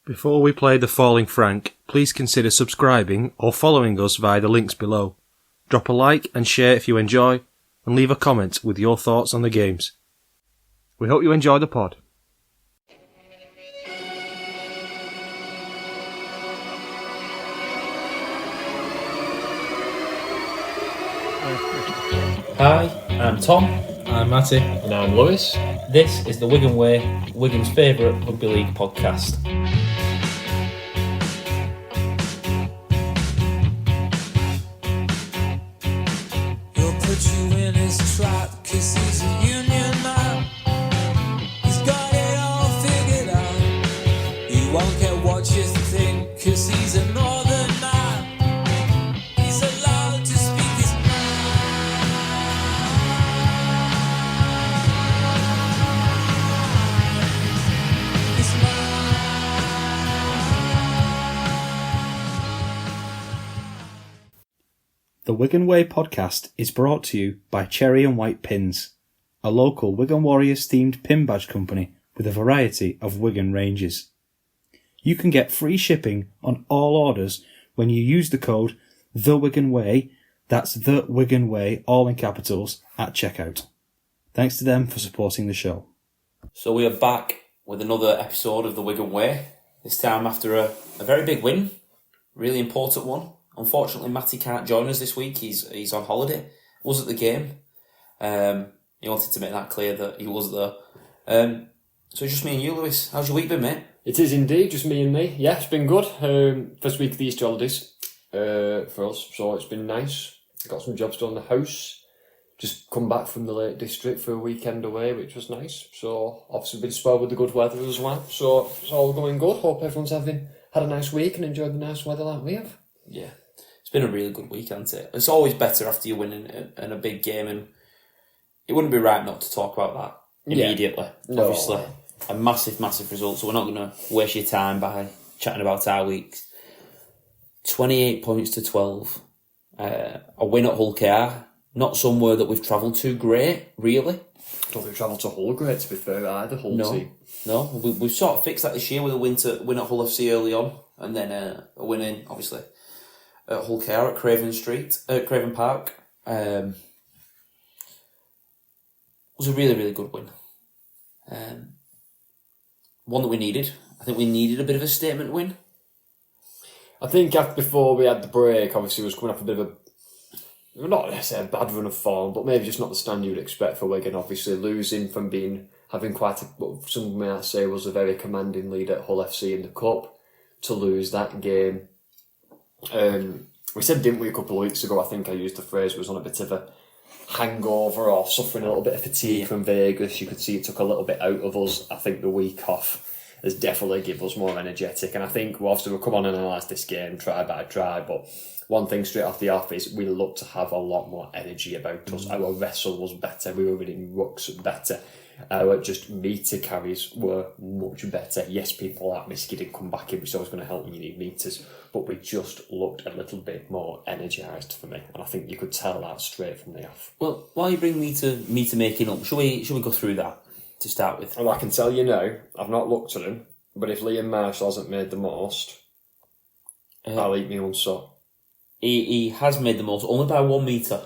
Before we play The Falling Frank, please consider subscribing or following us via the links below. Drop a like and share if you enjoy, and leave a comment with your thoughts on the games. We hope you enjoy the pod. Hi, I'm Tom. I'm Matty. And I'm Lewis. This is the Wigan Way, Wigan's favourite rugby league podcast. He'll put you in his trap, 'cause he's a union man. He's got it all figured out. He won't care what you think, 'cause he's a northern man. He's allowed to speak his The Wigan Way podcast is brought to you by Cherry and White Pins, a local Wigan Warriors themed pin badge company with a variety of Wigan ranges. You can get free shipping on all orders when you use the code The Wigan Way, that's The Wigan Way, all in capitals, at checkout. Thanks to them for supporting the show. So we are back with another episode of the Wigan Way, this time after a very big win, really important one. Unfortunately, Matty can't join us this week. He's on holiday. Was at the game. He wanted to make that clear that he was there. So it's just me and you, Lewis. How's your week been, mate? It is indeed, just me and me. Yeah, it's been good. First week of the Easter holidays for us, so it's been nice. Got some jobs done in the house. Just come back from the Lake District for a weekend away, which was nice. So obviously been spoiled with the good weather as well. So it's all going good. Hope everyone's had a nice week and enjoyed the nice weather like we have. Yeah. It's been a really good week, hasn't it? It's always better after you win in a big game, and it wouldn't be right not to talk about that immediately. Yeah. No. Obviously, a massive, massive result, so we're not going to waste your time by chatting about our week. 28 points to 12. A win at Hull KR. Not somewhere that we've travelled to great, really. I don't think we travelled to Hull great, to be fair, either, Hull team. No, we've sort of fixed that this year with a win at Hull FC early on, and then a win in, obviously, at Hull KR at Craven Park. Was a really, really good win. One that we needed. I think we needed a bit of a statement win. I think before we had the break, obviously it was coming off a bit of not necessarily a bad run of form, but maybe just not the stand you would expect for Wigan. Obviously losing from having quite what some might say was a very commanding lead at Hull FC in the Cup, to lose that game. We said, didn't we, a couple of weeks ago, I think I used the phrase, was on a bit of a hangover or suffering a little bit of fatigue from Vegas. You could see it took a little bit out of us. I think the week off has definitely given us more energetic, and I think we'll come on and analyse this game try by try, but one thing straight off the off is we look to have a lot more energy about us. Our wrestle was better, we were winning rucks better. Our just meter carries were much better. Yes, people like Miski did come back in, which is always going to help when you need meters, but we just looked a little bit more energised for me, and I think you could tell that straight from the off. Well, while you bring meter making up, shall we go through that to start with? Well, I can tell you now, I've not looked at him, but if Liam Marshall hasn't made the most, I'll eat me one sock. He has made the most, only by 1 metre.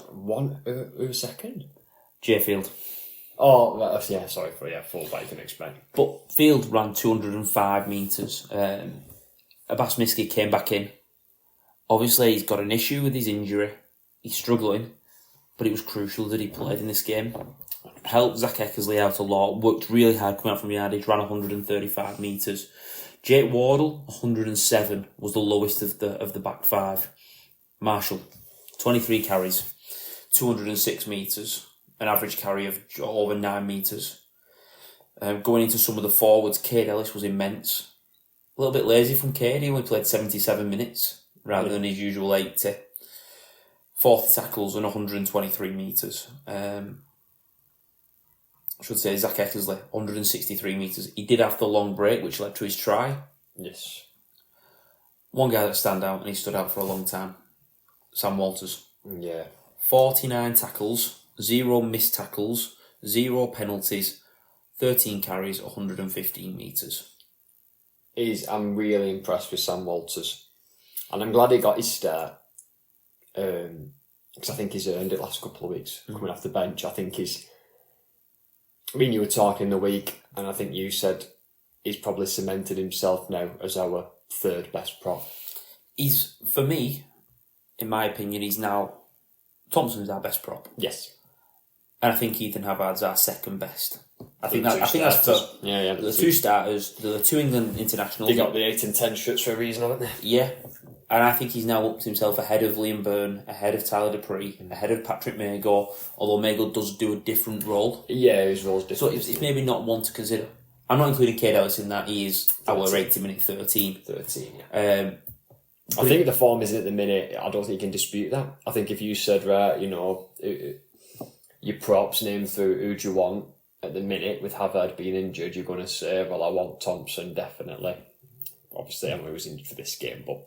Who's second? Jay Field. Oh, yeah, sorry for full back you can expect. But Field ran 205 metres. Abbas Miski came back in. Obviously, he's got an issue with his injury. He's struggling, but it was crucial that he played in this game. Helped Zach Eckersley out a lot, worked really hard coming out from yardage, ran 135 metres. Jake Wardle, 107, was the lowest of the back five. Marshall, 23 carries, 206 metres, an average carry of over 9 metres. Going into some of the forwards, Cade Ellis was immense. A little bit lazy from Cade, he only played 77 minutes rather than his usual 80. 40 tackles and 123 metres. I should say Zach Eckersley, 163 metres. He did have the long break, which led to his try. Yes. One guy that stand out, and he stood out for a long time, Sam Walters. Yeah. 49 tackles, 0 missed tackles, 0 penalties, 13 carries, 115 metres. I'm really impressed with Sam Walters. And I'm glad he got his start. Because I think he's earned it last couple of weeks, coming off the bench. I think you were talking the week, and I think you said he's probably cemented himself now as our third best prop. For me, in my opinion, Thompson's our best prop. Yes. And I think Ethan Havard's our second best. I think that's Yeah. The two starters, the two England internationals. They got the 8 and 10 shirts for a reason, haven't they? Yeah. And I think he's now upped himself ahead of Liam Byrne, ahead of Tyler Dupree, ahead of Patrick Mago, although Mago does do a different role. Yeah, his role's different. So it's maybe not one to consider. I'm not including Cade Ellis in that. He is our 80-minute 13. 13, yeah. I think the form isn't at the minute. I don't think you can dispute that. I think if you said, right, your props named through who do you want at the minute with Havard being injured, you're going to say, well, I want Thompson, definitely. Obviously, I know he was injured for this game, but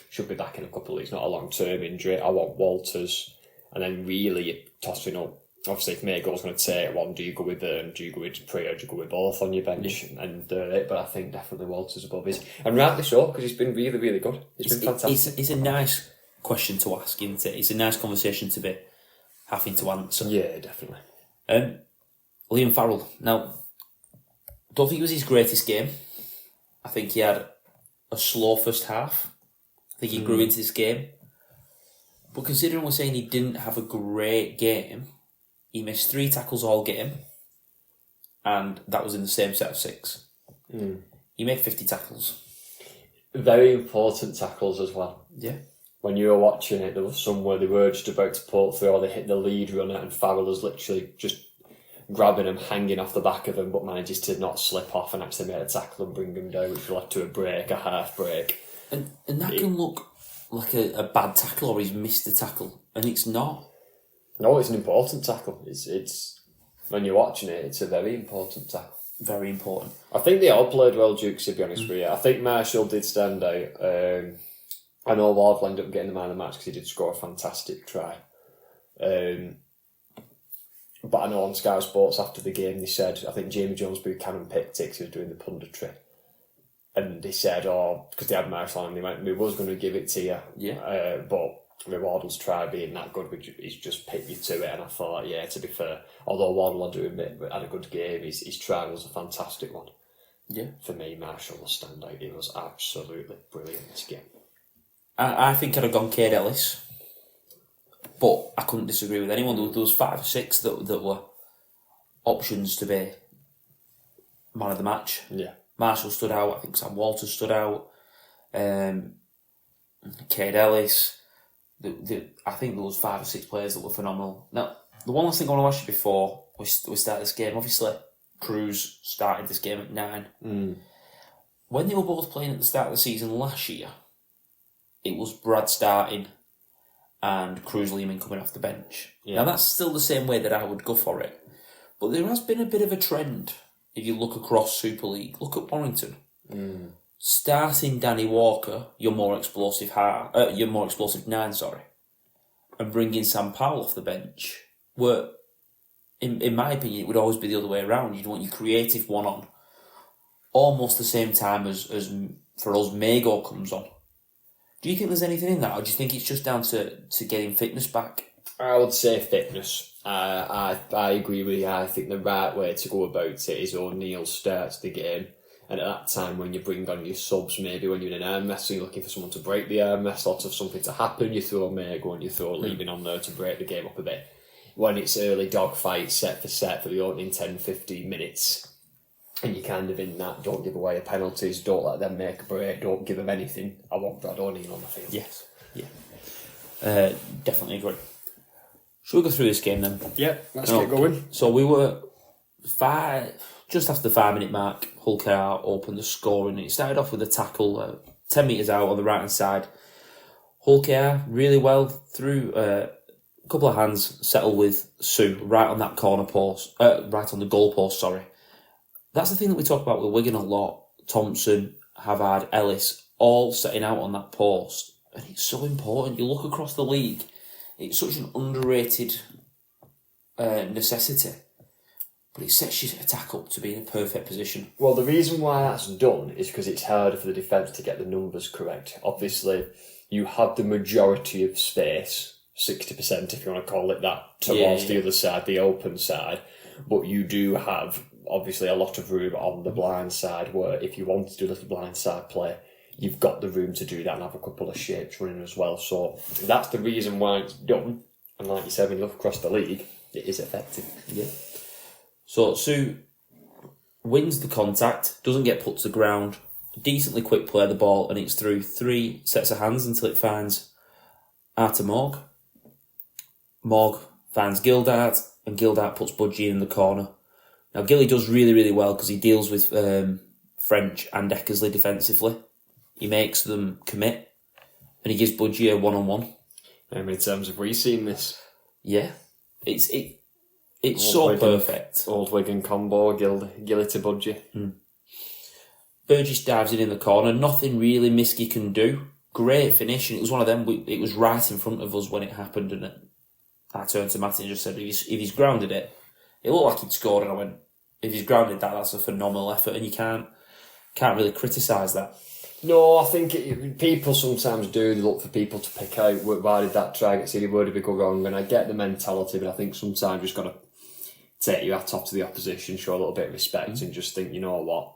should be back in a couple of weeks, not a long-term injury. I want Walters. And then really you're tossing up, obviously if Mago's going to take one, do you go with Byrne, do you go with Dupree, or do you go with both on your bench? Yeah. And but I think definitely Walters above his. And rightly so, because he's been really, really good. He's been fantastic. It's a nice question to ask, isn't it? It's a nice conversation to be having to answer. Yeah, definitely. Liam Farrell. Now, I don't think it was his greatest game. I think he had a slow first half. I think he grew into this game. But considering we're saying he didn't have a great game, he missed 3 tackles all game, and that was in the same set of 6. He made 50 tackles. Very important tackles as well. Yeah. When you were watching it, there was somewhere they were just about to pull through, or they hit the lead runner, and Farrell was literally just grabbing him, hanging off the back of him, but manages to not slip off and actually made a tackle and bring him down, which led to a half break. And that can look like a bad tackle, or he's missed a tackle, and it's not. No, it's an important tackle. It's when you're watching it, it's a very important tackle. Very important. I think they all played well, Dukes, to be honest with you. I think Marshall did stand out. I know Ward ended up getting the man of the match because he did score a fantastic try. But I know on Sky Sports after the game they said, I think Jamie Jones-Buchanan picked it because he was doing the punditry. And they said, because they had Marshall and they went, we was going to give it to you. Yeah. But Wardle's try being that good, he's just picked you to it. And I thought, yeah, to be fair, although Wardle had a good game, his try was a fantastic one. Yeah. For me, Marshall will stand out. He was absolutely brilliant this game. I think I'd have gone Cade Ellis, but I couldn't disagree with anyone. There was 5 or 6 that were options to be man of the match. Yeah. Marshall stood out. I think Sam Walters stood out. Cade Ellis. I think there was 5 or 6 players that were phenomenal. Now, the one last thing I want to ask you before we start this game, obviously, Cruz started this game at 9. When they were both playing at the start of the season last year, it was Brad starting and Cruz Lehman coming off the bench. Yeah. Now, that's still the same way that I would go for it. But there has been a bit of a trend, if you look across Super League. Look at Warrington. Starting Danny Walker, your more explosive 9, and bringing Sam Powell off the bench, where, in my opinion, it would always be the other way around. You'd want your creative one on almost the same time as for us, Mago comes on. Do you think there's anything in that, or do you think it's just down to getting fitness back? I would say fitness. I agree with you. I think the right way to go about it is O'Neill starts the game, and at that time when you bring on your subs, maybe when you're in an arm wrestle, you're looking for someone to break the arm wrestle, or something to happen, you throw Mago and you throw Lehman on there to break the game up a bit. When it's early dogfight, set for the opening 10-15 minutes, and you're kind of in that, don't give away penalties, don't let them make a break, don't give them anything. I want Brad O'Neill on the field. Yes, yeah. Definitely agree. Should we go through this game then? Yeah, let's get going. So we were just after the 5-minute mark, Hull KR opened the scoring. It started off with a tackle 10 metres out on the right hand side. Hull KR really well through a couple of hands, settled with Sue right on that corner post, right on the goal post, sorry. That's the thing that we talk about with Wigan a lot. Thompson, Havard, Ellis, all setting out on that post. And it's so important. You look across the league, it's such an underrated necessity. but it sets your attack up to be in a perfect position. Well, the reason why that's done is because it's harder for the defence to get the numbers correct. Obviously, you have the majority of space, 60% if you want to call it that, towards the other side, the open side, but you do have obviously a lot of room on the blind side where if you want to do a little blind side play, you've got the room to do that and have a couple of shapes running as well. So that's the reason why it's done. And like you said, when you look across the league, it is effective. Yeah. So Sue wins the contact, doesn't get put to the ground, decently quick play the ball, and it's through 3 sets of hands until it finds Arta Morg. Morg finds Gildart, and Gildart puts Budgie in the corner. Now Gilly does really, really well because he deals with French and Eckersley defensively. He makes them commit, and he gives Budgie a one-on-one. How many times have we seen this? Yeah, it's Old so Wigan, perfect. Old Wigan combo, Gilly to Budgie. Burgess dives in the corner. Nothing really Miskey can do. Great finish, and it was one of them. It was right in front of us when it happened, and I turned to Matt and just said, if he's grounded it, it looked like he'd scored, and I went, if he's grounded that's a phenomenal effort, and you can't really criticise that. No, I think people sometimes do. They look for people to pick out, why did that try get silly, where did we go wrong? And I get the mentality, but I think sometimes you just got to take your hat off to the opposition, show a little bit of respect, and just think, you know what,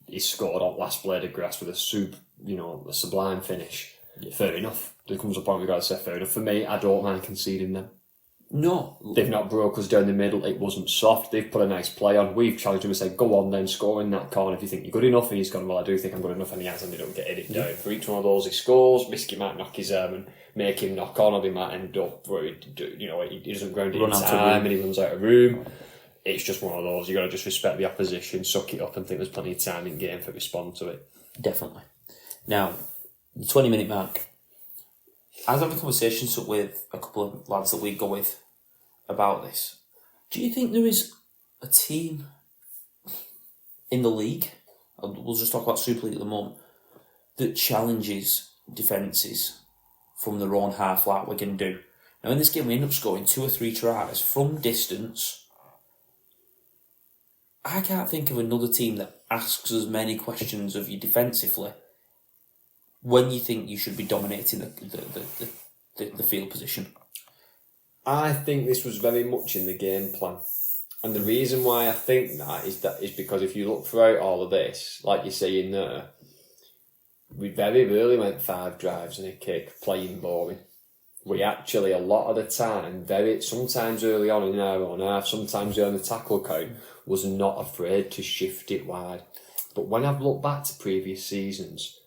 he scored on last blade of grass with a sublime finish. Yeah. Fair enough. There comes a point we've got to say fair enough. For me, I don't mind conceding them. No. They've not broke us down the middle. It wasn't soft. They've put a nice play on. We've challenged him and said, go on then, score in that corner if you think you're good enough. And he's gone, well, I do think I'm good enough. And he has, and they don't get it down. For each one of those he scores, Miskey might knock his arm and make him knock on, or they might end up where he doesn't ground it in time and he runs out of room. It's just one of those. You've got to just respect the opposition, suck it up, and think there's plenty of time in game for respond to it. Definitely. Now, the 20-minute mark. I was having conversations with a couple of lads that we go with about this. Do you think there is a team in the league, and we'll just talk about Super League at the moment, that challenges defences from their own half like Wigan do? Now in this game we end up scoring 2 or 3 tries from distance. I can't think of another team that asks as many questions of you defensively when you think you should be dominating the field position. I think this was very much in the game plan. And the reason why I think that is because if you look throughout all of this, like you say in there, we very rarely went 5 drives and a kick, playing boring. We actually, a lot of the time, sometimes early on in our own half, sometimes early on the tackle count, was not afraid to shift it wide. But when I've looked back to previous seasons,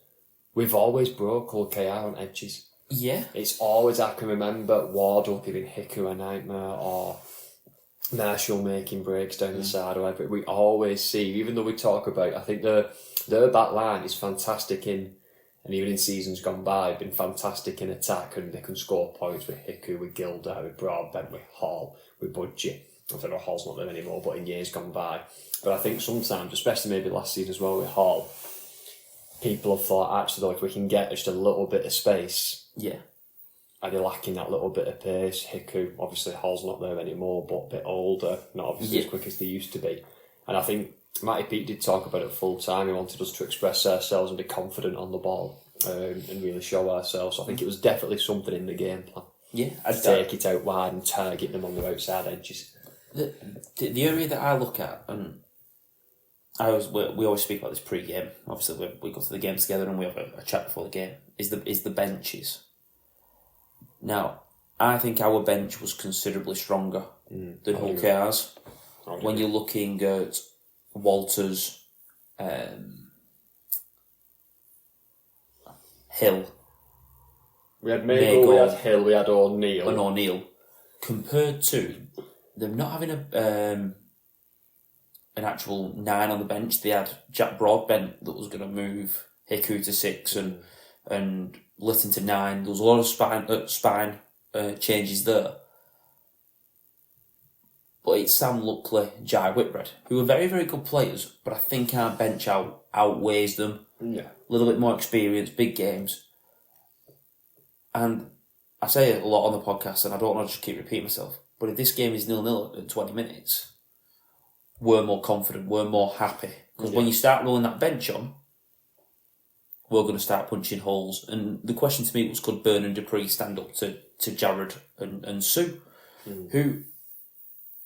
we've always broke OKR on edges. Yeah. It's always, I can remember Wardle giving Hiku a nightmare, or Marshall making breaks down the side, or whatever. We always see, even though we talk about, I think their back line is fantastic and even in seasons gone by, been fantastic in attack, and they can score points with Hiku, with Gilder, with Broadbent, with Hall, with Budgie. I don't know, Hall's not there anymore, but in years gone by. But I think sometimes, especially maybe last season as well with Hall, people have thought, actually, though, if we can get just a little bit of space, are they lacking that little bit of pace? Hiku, obviously Hall's not there anymore, but a bit older, not obviously as quick as they used to be. And I think Matty Pete did talk about it full time. He wanted us to express ourselves and be confident on the ball, and really show ourselves. So I think it was definitely something in the game plan. Yeah, to take it out wide and target them on the outside edges. The area that I look at, and we always speak about this pre-game. Obviously, we go to the game together and we have a chat before the game. Is the benches. Now, I think our bench was considerably stronger than OKR's. When you're looking at Walters, Hill. We had Mago, we had Hill, we had O'Neill. And O'Neill. Compared to them not having an actual 9 on the bench, they had Jack Broadbent that was going to move Hiku to 6 and Litton to 9. There was a lot of spine changes there. But it's Sam Luckley, Jai Whitbread, who are very, very good players, but I think our bench outweighs them. Yeah. A little bit more experience, big games. And I say it a lot on the podcast, and I don't want to just keep repeating myself, but if this game is 0-0 at 20 minutes, we're more confident, we're more happy. Because when you start rolling that bench on, we're going to start punching holes. And the question to me was, could Byrne and Dupree stand up to Jared and Sue, who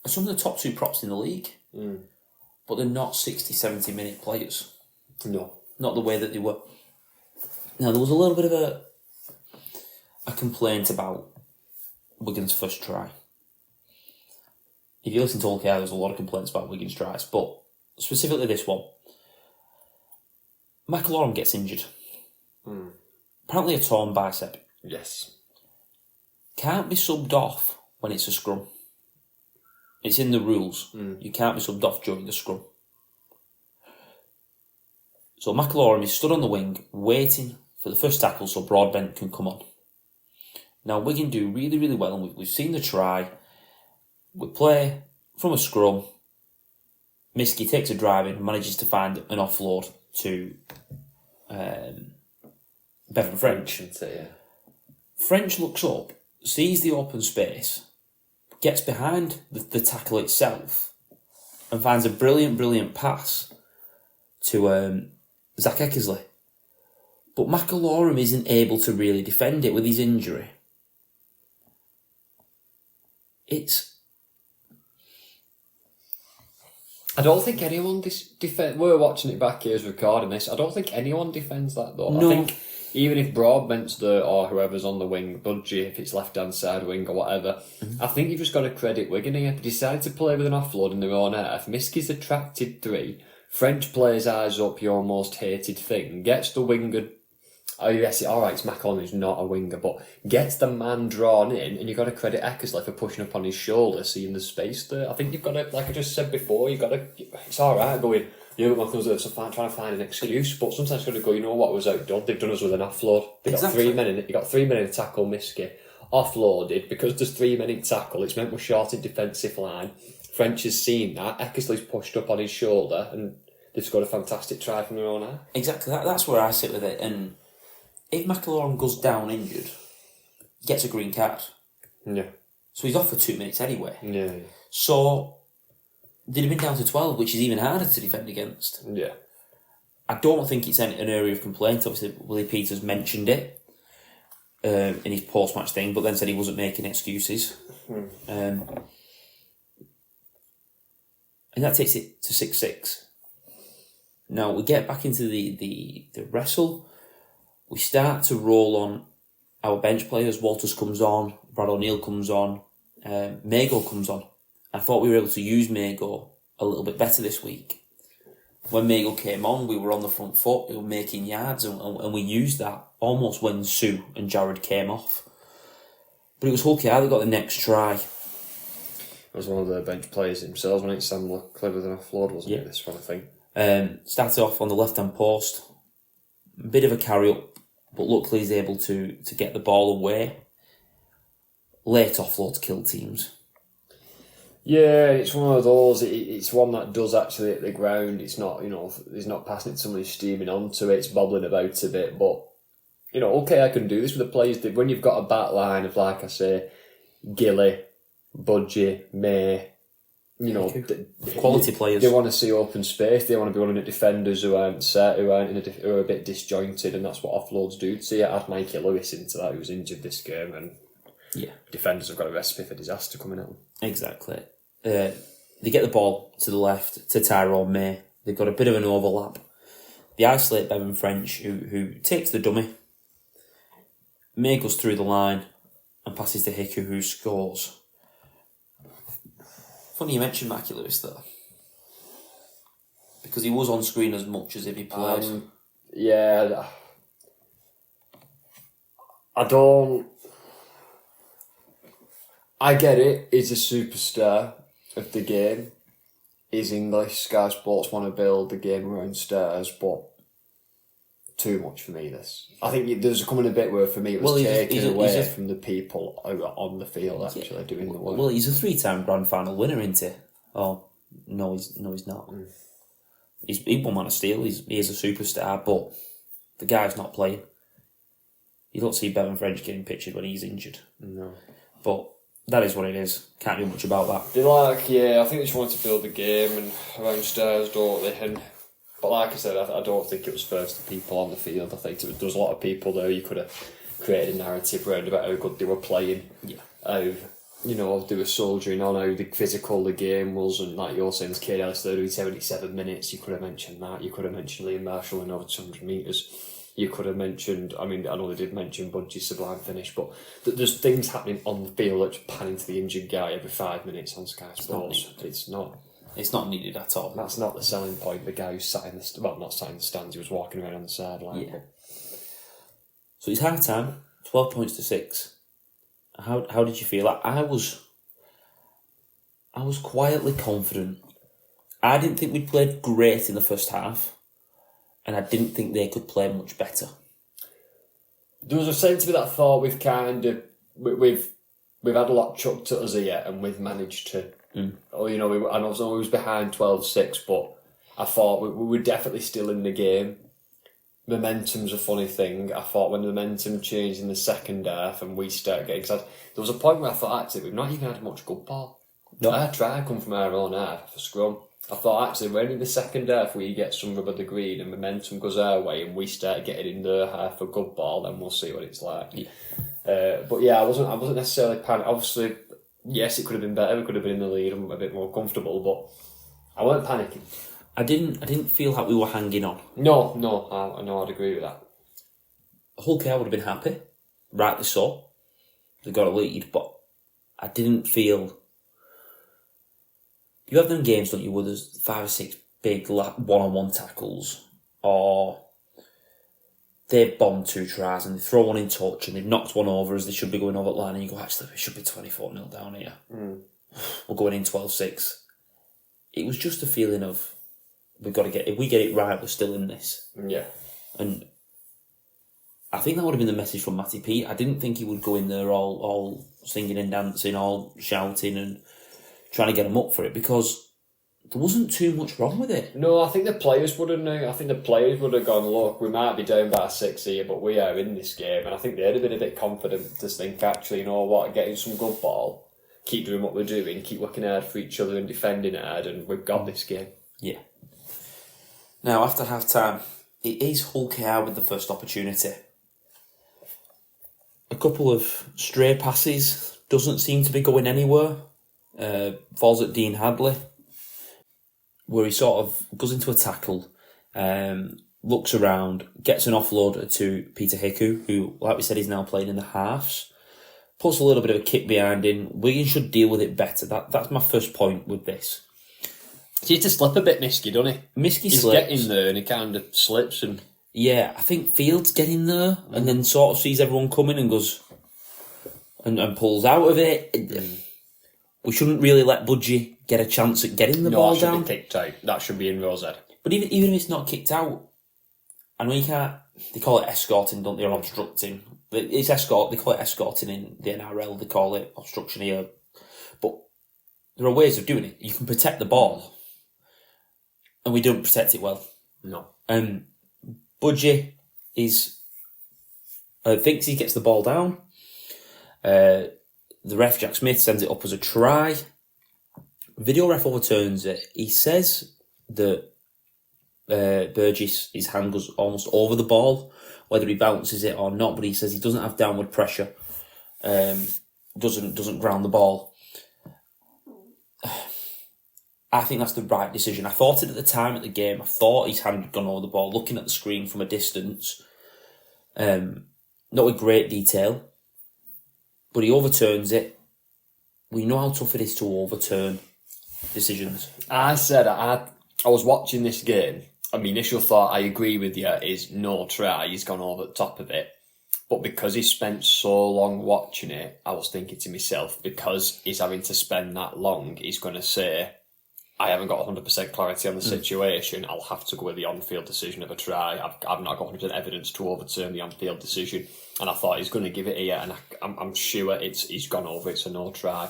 are some of the top two props in the league, but they're not 60, 70 minute players. No. Not the way that they were. Now, there was a little bit of a complaint about Wigan's first try. If you listen to OKR, there's a lot of complaints about Wigan's tries, but specifically this one. McIlaurin gets injured. Apparently a torn bicep. Yes. Can't be subbed off when it's a scrum. It's in the rules. You can't be subbed off during the scrum. So McIlaurin is stood on the wing, waiting for the first tackle so Broadbent can come on. Now Wigan do really, really well, and we've seen the try. We play from a scrum. Miski takes a drive in and manages to find an offload to Bevan French. French looks up, sees the open space, gets behind the tackle itself, and finds a brilliant, brilliant pass to Zach Eckersley. But McIlaurin isn't able to really defend it with his injury. I don't think anyone defends. We're watching it back here as recording this. I don't think anyone defends that though. No. I think even if Broadbent's there or whoever's on the wing, Budgie, if it's left hand side wing or whatever, I think you've just got to credit Wigan here. They decided to play with an offload in their own half. Miski's attracted 3. French plays eyes up, your most hated thing. Gets the winger. Oh yes, alright, it's McIlaurin who's not a winger, but gets the man drawn in, and you've got to credit Eckersley for pushing up on his shoulder, seeing the space there. I think you've got to, like I just said before, you've got to, it's alright going, but McIlaurin's trying to find an excuse, but sometimes you've got to go, you know what was outdone? They've done us with an offload. They got 3 men in it, you got 3 men in a tackle, Miski. Offloaded, because there's 3 men in tackle, it's meant we're short in defensive line. French has seen that, Eckersley's pushed up on his shoulder, and they've scored a fantastic try from their own half. Exactly, that's where I sit with it, and if McIlaurin goes down injured, he gets a green card. Yeah. So he's off for 2 minutes anyway. Yeah. So they'd have been down to 12, which is even harder to defend against. Yeah. I don't think it's an area of complaint. Obviously, Willie Peters mentioned it in his post-match thing, but then said he wasn't making excuses. And that takes it to 6-6. Now, we get back into the wrestle. We start to roll on our bench players. Walters comes on, Brad O'Neill comes on, Mago comes on. I thought we were able to use Mago a little bit better this week. When Mago came on, we were on the front foot, we were making yards, and we used that almost when Sue and Jared came off. But it was Hulky that got the next try. It was one of the bench players themselves, wasn't it? Sam clever with an offload, wasn't it? This one, I think. Started off on the left-hand post. Bit of a carry-up, but luckily he's able to get the ball away. Late offloads kill teams. Yeah, it's one of those. It's one that does actually hit the ground. It's not, he's not passing it to somebody steaming onto it. It's bobbling about a bit, but okay, I can do this with the players. When you've got a back line of, like I say, Gilly, Budgie, May, quality players. They want to see open space. They want to be running at defenders who aren't set, who are a bit disjointed, and that's what offloads do. So yeah, add Mikey Lewis into that, who was injured this game, and defenders have got a recipe for disaster coming at them. Exactly. They get the ball to the left to Tyrone May. They've got a bit of an overlap. They isolate Bevan French, who takes the dummy. May goes through the line and passes to Hiku, who scores. Funny you mentioned Mikey Lewis though, because he was on screen as much as if he played. Yeah, I don't. I get it. He's a superstar of the game. He's English. Sky Sports want to build the game around stars, but too much for me. This, I think there's coming a bit where for me it was taken away from the people who are on the field actually doing the work. Well, he's a 3-time grand final winner, isn't he? Oh no, he's not. He won Man of Steel. He is a superstar, but the guy's not playing. You don't see Bevan French getting pictured when he's injured. No. But that is what it is. Can't do much about that. I think they just wanted to build the game and around stairs, don't they? But like I said, I don't think it was first the people on the field. I think there was a lot of people there. You could have created a narrative around about how good they were playing. Yeah. How, they were soldiering on, how physical the game was, and like you're saying, Kade Ellis there doing 77 minutes. You could have mentioned that. You could have mentioned Liam Marshall in over 200 metres. You could have mentioned, I know they did mention Budgie's sublime finish, but there's things happening on the field that's panning to the injured guy every 5 minutes on Sky Sports. It's not needed at all. That's not the selling point. The guy who's sat in not sat in the stands, he was walking around on the sideline. Yeah. So it's half time, 12 points to 6. How did you feel? I was quietly confident. I didn't think we'd played great in the first half, and I didn't think they could play much better. There was a sense of that thought we've had a lot chucked at us here, and we've managed to. I was always behind 12-6, but I thought we were definitely still in the game. Momentum's a funny thing. I thought when the momentum changed in the second half and we started getting... There was a point where I thought, actually, we've not even had much good ball. No. I tried to come from our own half for scrum. I thought, actually, when in the second half we get some rubber the green and momentum goes our way and we start getting in their half for good ball, then we'll see what it's like. Yeah. I wasn't necessarily panicked. Obviously, yes, it could have been better. We could have been in the lead and a bit more comfortable, but I weren't panicking. I didn't feel like we were hanging on. No, I'd agree with that. Hull KR would have been happy, rightly so. They got a lead, but I didn't feel... You have them games, don't you, where there's 5 or 6 big one-on-one tackles, or they've bombed 2 tries and they throw one in touch and they've knocked one over as they should be going over the line, and you go, actually, we should be 24-0 down here. We're going in 12-6. It was just a feeling of, if we get it right, we're still in this. Yeah. And I think that would have been the message from Matty P. I didn't think he would go in there all singing and dancing, all shouting and trying to get them up for it, because there wasn't too much wrong with it. No, I think the players would have gone, look, we might be down by 6 here, but we are in this game. And I think they'd have been a bit confident to think, actually, you know what, getting some good ball, keep doing what we're doing, keep working hard for each other and defending hard, and we've got this game. Yeah. Now, after half-time, it is Hull KR with the first opportunity. A couple of stray passes, doesn't seem to be going anywhere. Falls at Dean Hadley, where he sort of goes into a tackle, looks around, gets an offload to Peter Hiku, who, like we said, is now playing in the halves. Puts a little bit of a kick behind him. Wigan should deal with it better. That's my first point with this. He used to slip a bit, Miskey, doesn't he? He's getting there and he kind of slips. And yeah, I think Fields getting there and then sort of sees everyone coming and goes and pulls out of it. We shouldn't really let Budgie get a chance at getting the ball down. That should be kicked out. That should be in Rosehead. But even if it's not kicked out, I know you can't... They call it escorting, don't they, or obstructing. It's escort. They call it escorting in the NRL. They call it obstruction here. But there are ways of doing it. You can protect the ball. And we don't protect it well. No. Budgie thinks he gets the ball down. The ref, Jack Smith, sends it up as a try. Video ref overturns it. He says that Burgess, his hand goes almost over the ball, whether he bounces it or not, but he says he doesn't have downward pressure, doesn't ground the ball. I think that's the right decision. I thought it at the time at the game. I thought his hand had gone over the ball, looking at the screen from a distance. Not with great detail. But he overturns it. We know how tough it is to overturn decisions. I was watching this game, and my initial thought, I agree with you, is no try. He's gone over the top of it. But because he spent so long watching it, I was thinking to myself, because he's having to spend that long, he's going to say, I haven't got 100% clarity on the situation. I'll have to go with the on-field decision of a try. I've not got 100% evidence to overturn the on-field decision. And I thought he's going to give it here, and I'm sure he's gone over. It's a no try.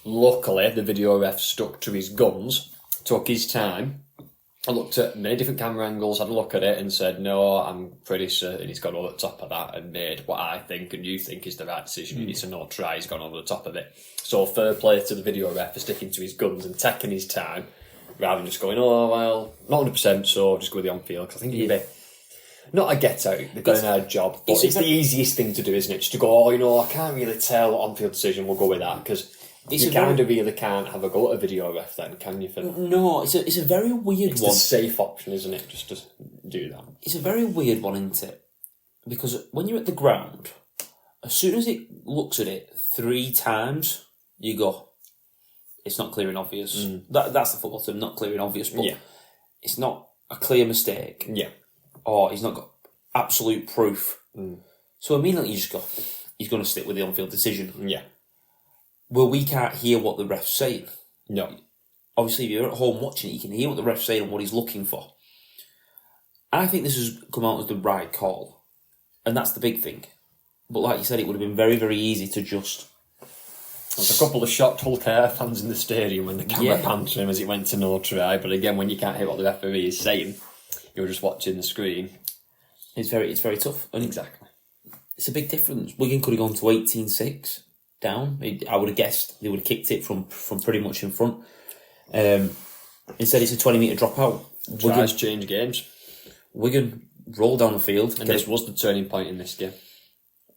Luckily, the video ref stuck to his guns, took his time, I looked at many different camera angles, had a look at it and said, no, I'm pretty certain he's gone over the top of that and made what I think and you think is the right decision. You need to not try, he's gone over the top of it. So fair play to the video ref for sticking to his guns and taking his time rather than just going, oh, well, not 100%, so just go with the on-field. Because I think it'd be not a get-out, they've got an hard job, but it's the easiest thing to do, isn't it? Just to go, oh, you know, I can't really tell on-field decision, we'll go with that, because you kind of really can't have a go at a video ref then, can you, Phil? No, it's a very weird one. It's a safe option, isn't it, just to do that? It's a very weird one, isn't it? Because when you're at the ground, as soon as it looks at it 3 times, you go, it's not clear and obvious. That's the football term, not clear and obvious, but it's not a clear mistake. Yeah. Or he's not got absolute proof. So immediately you just go, he's going to stick with the on-field decision. Yeah. Well, we can't hear what the ref's saying. No. Obviously, if you're at home watching it, you can hear what the ref's saying and what he's looking for. I think this has come out as the right call. And that's the big thing. But like you said, it would have been very, very easy to just... There's a couple of shocked Hull KR fans in the stadium when the camera panned to him as it went to no try. But again, when you can't hear what the referee is saying, you're just watching the screen. It's very tough. And exactly. It's a big difference. Wigan could have gone to 18-6 down. I would have guessed they would have kicked it from pretty much in front. Instead, it's a 20-metre dropout. Tries change games. Wigan rolled down the field. And this was the turning point in this game.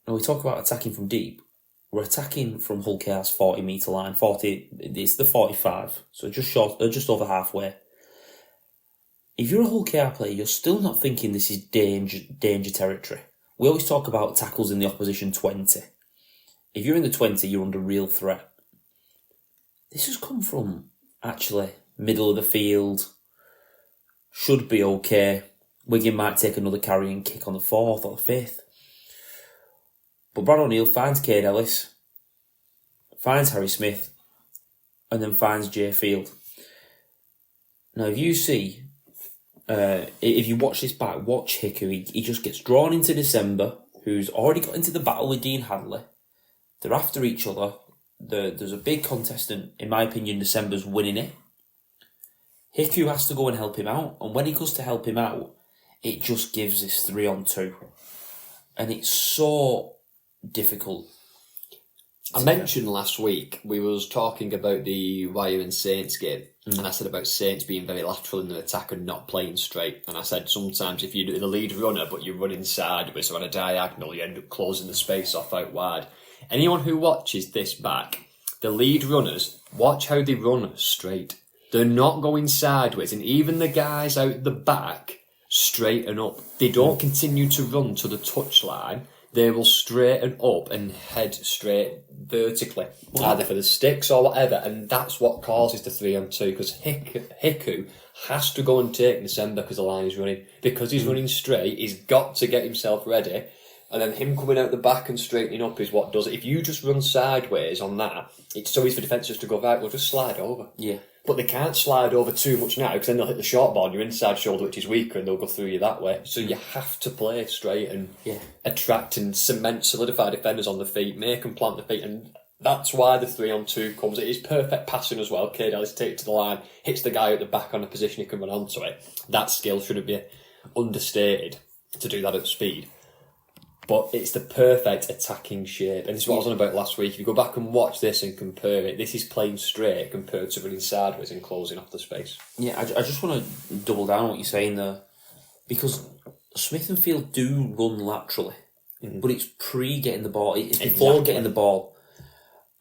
Now, we talk about attacking from deep. We're attacking from Hull KR's 40-metre line. 40, it's the 45, so just over halfway. If you're a Hull KR player, you're still not thinking this is danger territory. We always talk about tackles in the opposition 20. If you're in the 20, you're under real threat. This has come from, actually, middle of the field. Should be okay. Wigan might take another carrying kick on the 4th or the 5th. But Brad O'Neill finds Cade Ellis, finds Harry Smith, and then finds Jay Field. Now, if you see... if you watch this back, watch Hiku. He just gets drawn into December, who's already got into the battle with Dean Hadley. They're after each other. There's a big contest, and in my opinion, December's winning it. Hiku has to go and help him out, and when he goes to help him out, it just gives this 3-on-2. And it's so difficult. I mentioned last week, we was talking about the Wire and Saints game, and I said about Saints being very lateral in their attack and not playing straight. And I said sometimes if you're the lead runner but you're running sideways or on a diagonal, you end up closing the space off out wide. Anyone who watches this back, the lead runners, watch how they run straight. They're not going sideways, and even the guys out the back straighten up. They don't continue to run to the touchline. They will straighten up and head straight vertically, either for the sticks or whatever, and that's what causes the 3-on-2, because Hiku has to go and take December because the line is running. Because he's running straight, he's got to get himself ready, and then him coming out the back and straightening up is what does it. If you just run sideways on that, it's so easy for defenders to go, right, we'll just slide over. Yeah. But they can't slide over too much now, because then they'll hit the short ball on your inside shoulder, which is weaker, and they'll go through you that way. So you have to play straight and attract and cement, solidify defenders on the feet, make them plant the feet, and that's why the 3-on-2 comes. It is perfect passing as well. Cade Ellis takes it to the line, hits the guy at the back on a position he can run onto it. That skill shouldn't be understated to do that at speed. But it's the perfect attacking shape. And this is what I was on about last week. If you go back and watch this and compare it, this is playing straight compared to running sideways and closing off the space. Yeah, I just want to double down on what you're saying there. Because Smith and Field do run laterally. But it's pre-getting the ball. It's before getting the ball.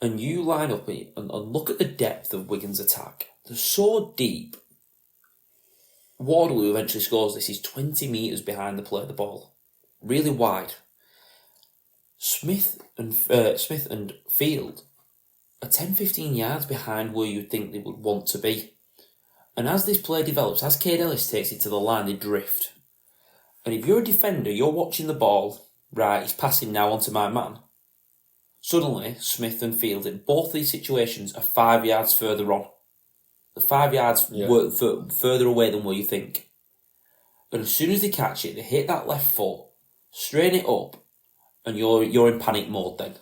And you line up and look at the depth of Wigan's attack. They're so deep. Wardle, who eventually scores this, is 20 metres behind the play of the ball. Really wide. Smith and Field are 10-15 yards behind where you'd think they would want to be. And as this play develops, as Cade Ellis takes it to the line, they drift. And if you're a defender, you're watching the ball, right, he's passing now onto my man. Suddenly, Smith and Field in both these situations are 5 yards further on. The 5 yards further away than where you think. And as soon as they catch it, they hit that left foot, strain it up, and you're in panic mode then.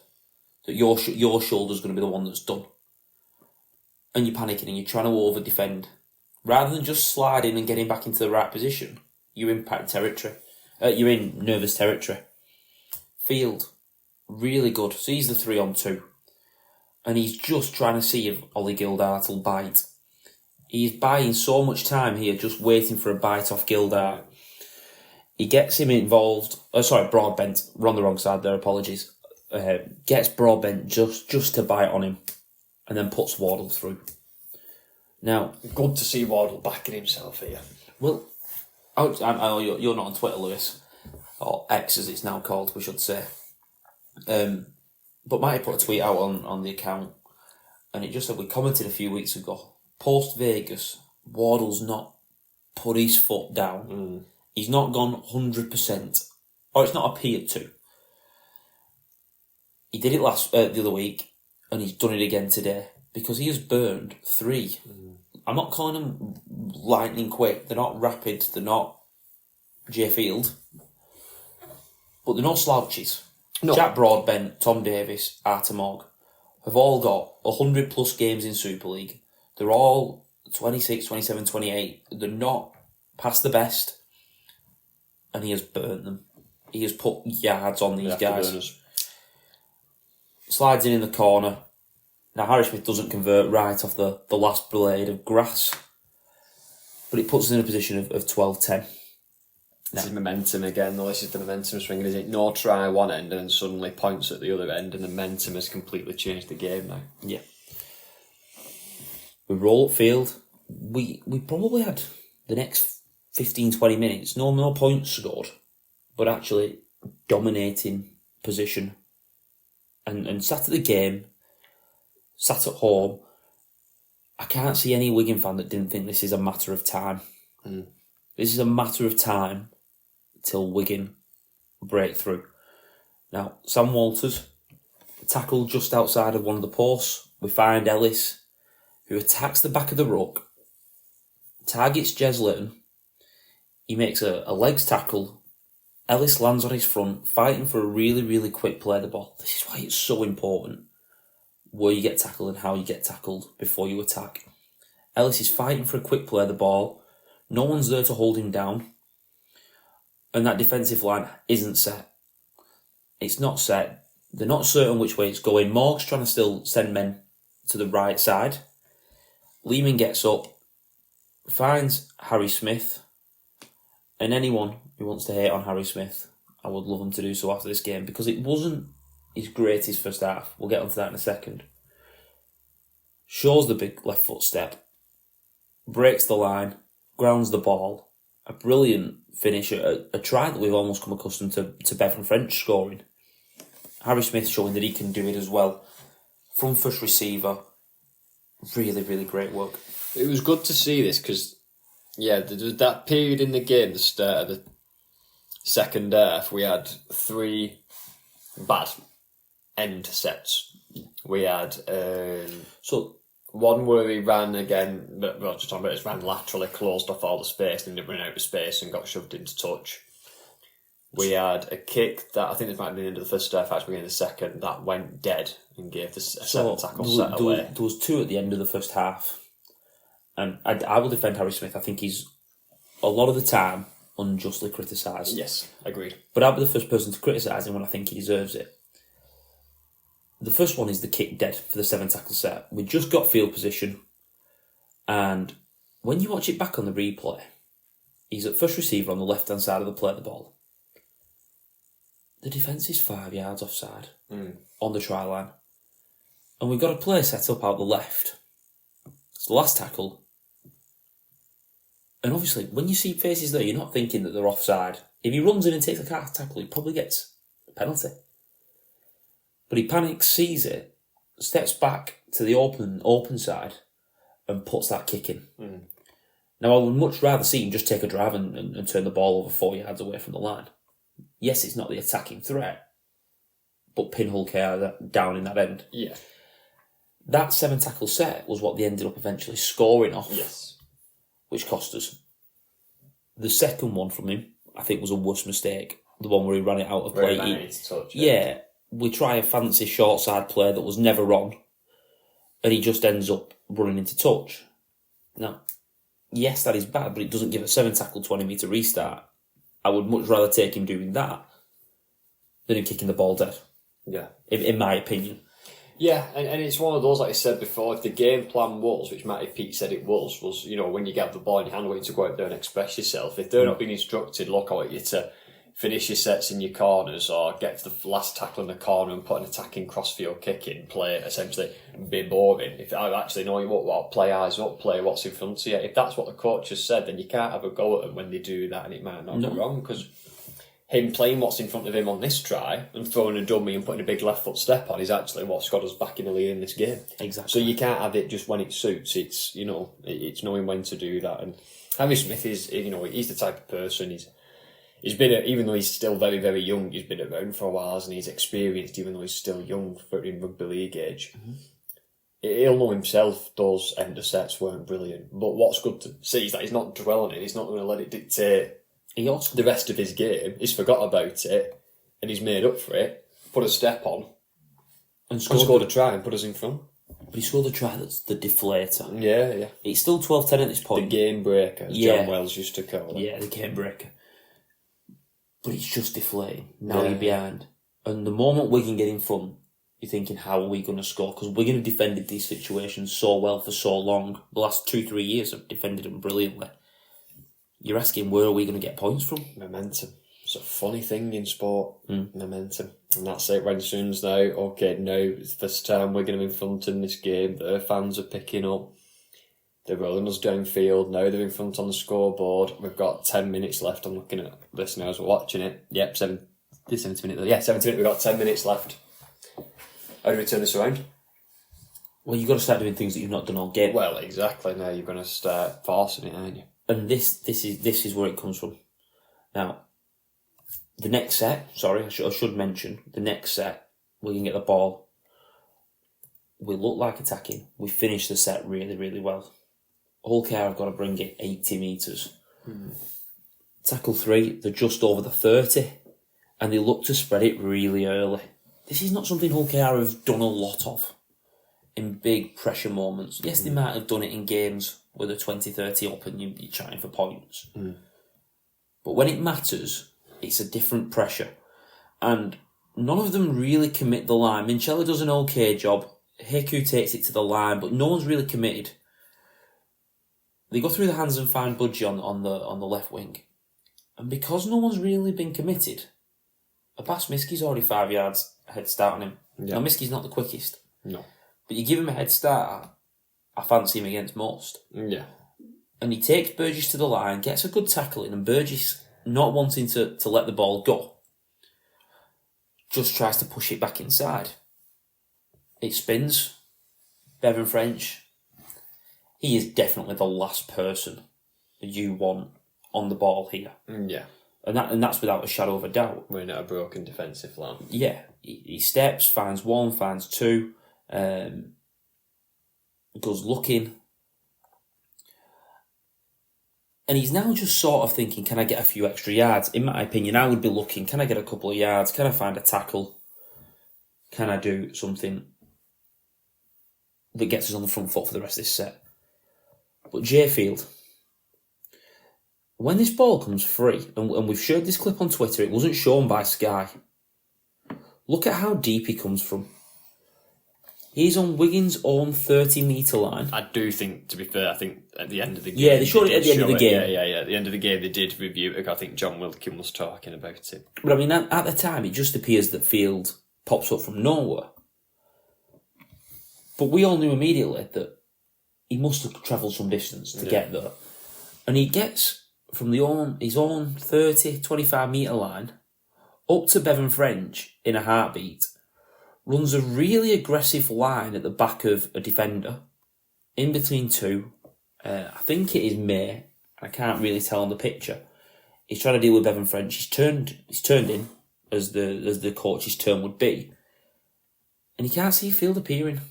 That your shoulder's going to be the one that's done. And you're panicking and you're trying to over-defend. rather than just sliding and getting back into the right position, you're in packed territory. You're in nervous territory. Field, really good. So he's the 3-on-2. And he's just trying to see if Ollie Gildart will bite. He's buying so much time here, just waiting for a bite off Gildart. He gets him involved. Broadbent. We're on the wrong side there, apologies. Gets Broadbent just to bite on him. And then puts Wardle through. Now, Good to see Wardle backing himself here. well, you're not on Twitter, Lewis. Or X as it's now called, we should say. But Matty put a tweet out on the account. And it just said, we commented a few weeks ago. Post Vegas, Wardle's not put his foot down. He's not gone 100%, or it's not appeared to. He did it the other week, and he's done it again today because he has burned 3. I'm not calling them lightning quick. They're not rapid. They're not J Field, but they're not slouches. No. Jack Broadbent, Tom Davis, Artemog have all got 100 plus games in Super League. They're all 26, 27, 28. They're not past the best. And he has burnt them. He has put yards on these guys. Slides in the corner. Now, Harry Smith doesn't convert right off the last blade of grass. But it puts us in a position of 12-10. This is momentum again, though. This is the momentum swinging, is it? No try one end and then suddenly points at the other end, and the momentum has completely changed the game now. Yeah. We roll upfield. We probably had the next 15-20 minutes, no points scored, but actually dominating position. And sat at the game, sat at home. I can't see any Wigan fan that didn't think this is a matter of time. This is a matter of time till Wigan break through. Now, Sam Walters tackled just outside of one of the posts. We find Ellis, who attacks the back of the ruck, targets Jez Litton. He makes a legs tackle. Ellis lands on his front, fighting for a really, really quick play of the ball. This is why it's so important where you get tackled and how you get tackled before you attack. Ellis is fighting for a quick play of the ball. No one's there to hold him down. And that defensive line isn't set. It's not set. They're not certain which way it's going. Morg's trying to still send men to the right side. Lehman gets up, finds Harry Smith. And anyone who wants to hate on Harry Smith, I would love them to do so after this game, because it wasn't his greatest first half. We'll get onto that in a second. Shows the big left foot step, breaks the line, grounds the ball. A brilliant finish, a try that we've almost come accustomed to Bevan French scoring. Harry Smith showing that he can do it as well. From first receiver, really, really great work. It was good to see this because, yeah, there was that period in the game, the start of the second half, we had 3 bad end sets. We had one where he ran again, but we're not just talking about it, ran laterally, closed off all the space, and then ran out of space and got shoved into touch. We had a kick that I think this might have been the end of the first half, actually in the second, that went dead and gave the 7 tackle set away. There was 2 at the end of the first half. And I will defend Harry Smith. I think he's, a lot of the time, unjustly criticised. Yes, agreed. But I'll be the first person to criticise him when I think he deserves it. The first one is the kick dead for the 7 tackle set. We just got field position, and when you watch it back on the replay, he's at first receiver on the left-hand side of the play of the ball. The defence is 5 yards offside on the try line. And we've got a play set up out the left. It's the last tackle. And obviously, when you see faces there, you're not thinking that they're offside. If he runs in and takes a half tackle, he probably gets a penalty. But he panics, sees it, steps back to the open side, and puts that kick in. Now, I would much rather see him just take a drive and turn the ball over 4 yards away from the line. Yes, it's not the attacking threat, but pinhole care down in that end. Yeah. That 7 tackle set was what they ended up eventually scoring off. Yes. Which cost us. The second one from him, I think, was a worse mistake. The one where he ran it out of play. Yeah, we try a fancy short side play that was never on, and he just ends up running into touch. Now, yes, that is bad, but it doesn't give a 7-tackle 20-metre restart. I would much rather take him doing that than him kicking the ball dead. Yeah. In my opinion. Yeah, and it's one of those, like I said before, if the game plan was, which Matty Pete said it was, when you get the ball in your hand, want you to go out there and express yourself. If they're not being instructed, look, I want you to finish your sets in your corners or get to the last tackle in the corner and put an attacking crossfield kick in, play essentially, be boring. If I actually know what play eyes up, play what's in front of you, if that's what the coach has said, then you can't have a go at them when they do that, and it might not be wrong, because him playing what's in front of him on this try and throwing a dummy and putting a big left foot step on is actually what's got us back in the lead in this game. Exactly. So you can't have it just when it suits. It's it's knowing when to do that. And Harry Smith is he's the type of person. He's been even though he's still very, very young, he's been around for a while and he's experienced even though he's still young in rugby league age. Mm-hmm. He'll know himself those end of sets weren't brilliant. But what's good to see is that he's not dwelling it. He's not going to let it dictate the rest of his game. He's forgot about it and he's made up for it, put a step on and scored a try and put us in front. But he scored a try that's the deflator. Yeah. It's still 12-10 at this point. The game breaker, as John Wells used to call it. Yeah, the game breaker. But it's just deflating. Now you're behind. And the moment Wigan get in front, you're thinking, how are we going to score? Because Wigan have defended these situations so well for so long. The last 2-3 years have defended them brilliantly. You're asking, where are we going to get points from? Momentum. It's a funny thing in sport. Momentum. And that's it. When soon's now, now it's the first time we're going to be in front in this game. Their fans are picking up. They're rolling us downfield. Now they're in front on the scoreboard. We've got 10 minutes left. I'm looking at this now as we're watching it. Yep, 70 minutes. Yeah, 70 minutes. We've got 10 minutes left. How do we turn this around? Well, you've got to start doing things that you've not done all game. Well, exactly. Now you're going to start forcing it, aren't you? And this is where it comes from. Now, the next set, I should mention, the next set, we can get the ball. We look like attacking. We finish the set really, really well. Hull KR have got to bring it 80 metres. Tackle 3, they're just over the 30, and they look to spread it really early. This is not something Hull KR have done a lot of in big pressure moments. Yes, they might have done it in games with a 20-30 up and you're trying for points. But when it matters, it's a different pressure. And none of them really commit the line. Minchella does an okay job. Heku takes it to the line, but no one's really committed. They go through the hands and find Budgie on the left wing. And because no one's really been committed, Abbas Miski's already 5 yards head start on him. Now, Miski's not the quickest. No. But you give him a head start, I fancy him against most. Yeah. And he takes Burgess to the line, gets a good tackle in, and Burgess, not wanting to let the ball go, just tries to push it back inside. It spins. Bevan French, he is definitely the last person you want on the ball here. Yeah. And that's without a shadow of a doubt. We're not a broken defensive line. Yeah. He steps, finds one, finds two, goes looking. And he's now just sort of thinking, can I get a few extra yards? In my opinion, I would be looking, can I get a couple of yards? Can I find a tackle? Can I do something that gets us on the front foot for the rest of this set? But Jay Field, when this ball comes free, and we've shared this clip on Twitter, it wasn't shown by Sky. Look at how deep he comes from. He's on Wigan's own 30-metre line. I do think, to be fair, I think at the end of the game... Yeah, they showed it at the end of the game. Yeah. At the end of the game, they did review it. I think John Wilkin was talking about it. But I mean, at the time, it just appears that Field pops up from nowhere. But we all knew immediately that he must have travelled some distance to get there. And he gets from his own 30, 25-metre line up to Bevan French in a heartbeat, runs a really aggressive line at the back of a defender, in between two. I think it is May. I can't really tell on the picture. He's trying to deal with Bevan French. He's turned in, as the coach's term would be. And he can't see Field appearing.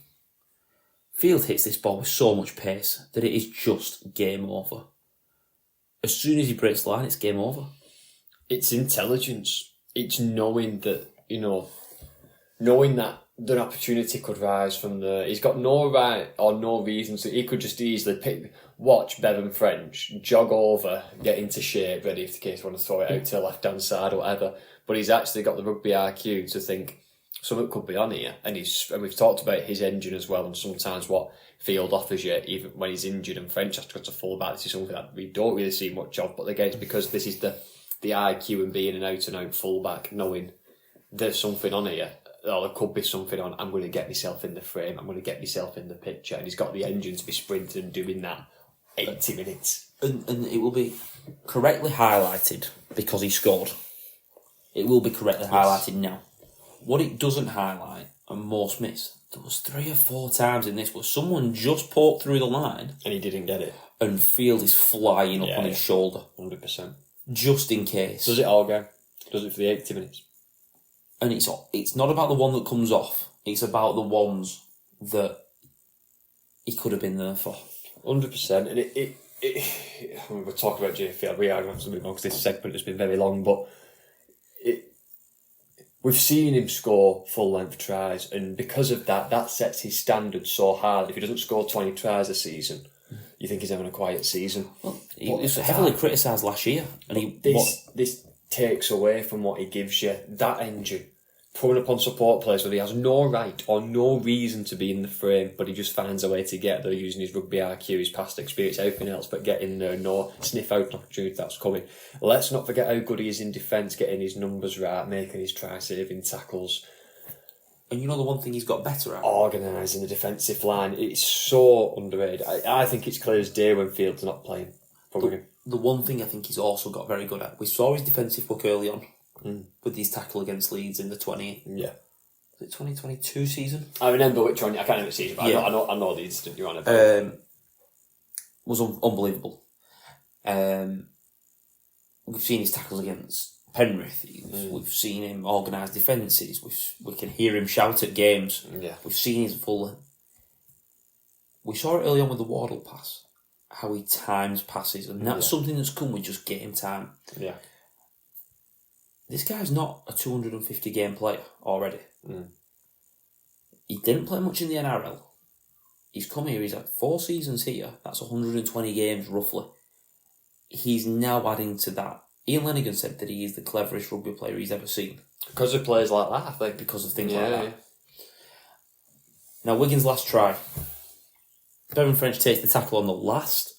Field hits this ball with so much pace that it is just game over. As soon as he breaks the line, it's game over. It's intelligence. It's knowing that, knowing that the opportunity could rise from there. He's got no right or no reason to. He could just easily watch Bevan French, jog over, get into shape, ready if the case want to throw it out to the left-hand side or whatever. But he's actually got the rugby IQ to think something could be on here. And we've talked about his engine as well, and sometimes what Field offers you, even when he's injured and French has to go to full back. This is something that we don't really see much of. But again, it's because this is the IQ and being an out-and-out full-back, knowing there's something on here. Or there could be something on. I'm going to get myself in the frame. I'm going to get myself in the picture. And he's got the engine to be sprinting and doing that 80 minutes. And it will be correctly highlighted because he scored. It will be correctly highlighted now. What it doesn't highlight, and most miss, there was 3 or 4 times in this where someone just poked through the line And he didn't get it. and Field is flying up on his shoulder. 100%. Just in case. Does it all game? Does it for the 80 minutes? And it's not about the one that comes off. It's about the ones that he could have been there for. 100%. And we're talking about JFL. We are going to move on because this segment has been very long, but we've seen him score full-length tries, and because of that, that sets his standards so hard. If he doesn't score 20 tries a season, you think he's having a quiet season. Well, he was heavily criticised last year. And this takes away from what he gives you. That engine, pulling upon support players where he has no right or no reason to be in the frame, but he just finds a way to get there using his rugby IQ, his past experience, everything else, but get in there, no sniff out an opportunity that's coming. Let's not forget how good he is in defence, getting his numbers right, making his try-saving tackles. And you know the one thing he's got better at? Organising the defensive line. It's so underrated. I think it's clear as day when Field's not playing for Wigan. The one thing I think he's also got very good at, we saw his defensive work early on with his tackle against Leeds in the 2022 season? I remember which one, I can't remember the season, but I know the incident you're on about. Was unbelievable. We've seen his tackles against Penrith. We've seen him organise defences. We can hear him shout at games. Yeah. We've seen his full... We saw it early on with the Wardle pass, how he times passes, and that's something that's come with just game time. Yeah. This guy's not a 250 game player already. He didn't play much in the NRL. He's come here, he's had 4 seasons here. That's 120 games roughly. He's now adding to that. Ian Lenigan said that he is the cleverest rugby player he's ever seen. Because of players like that, I think. Because of things like that. Now, Wigan's last try. Bevan French takes the tackle on the last.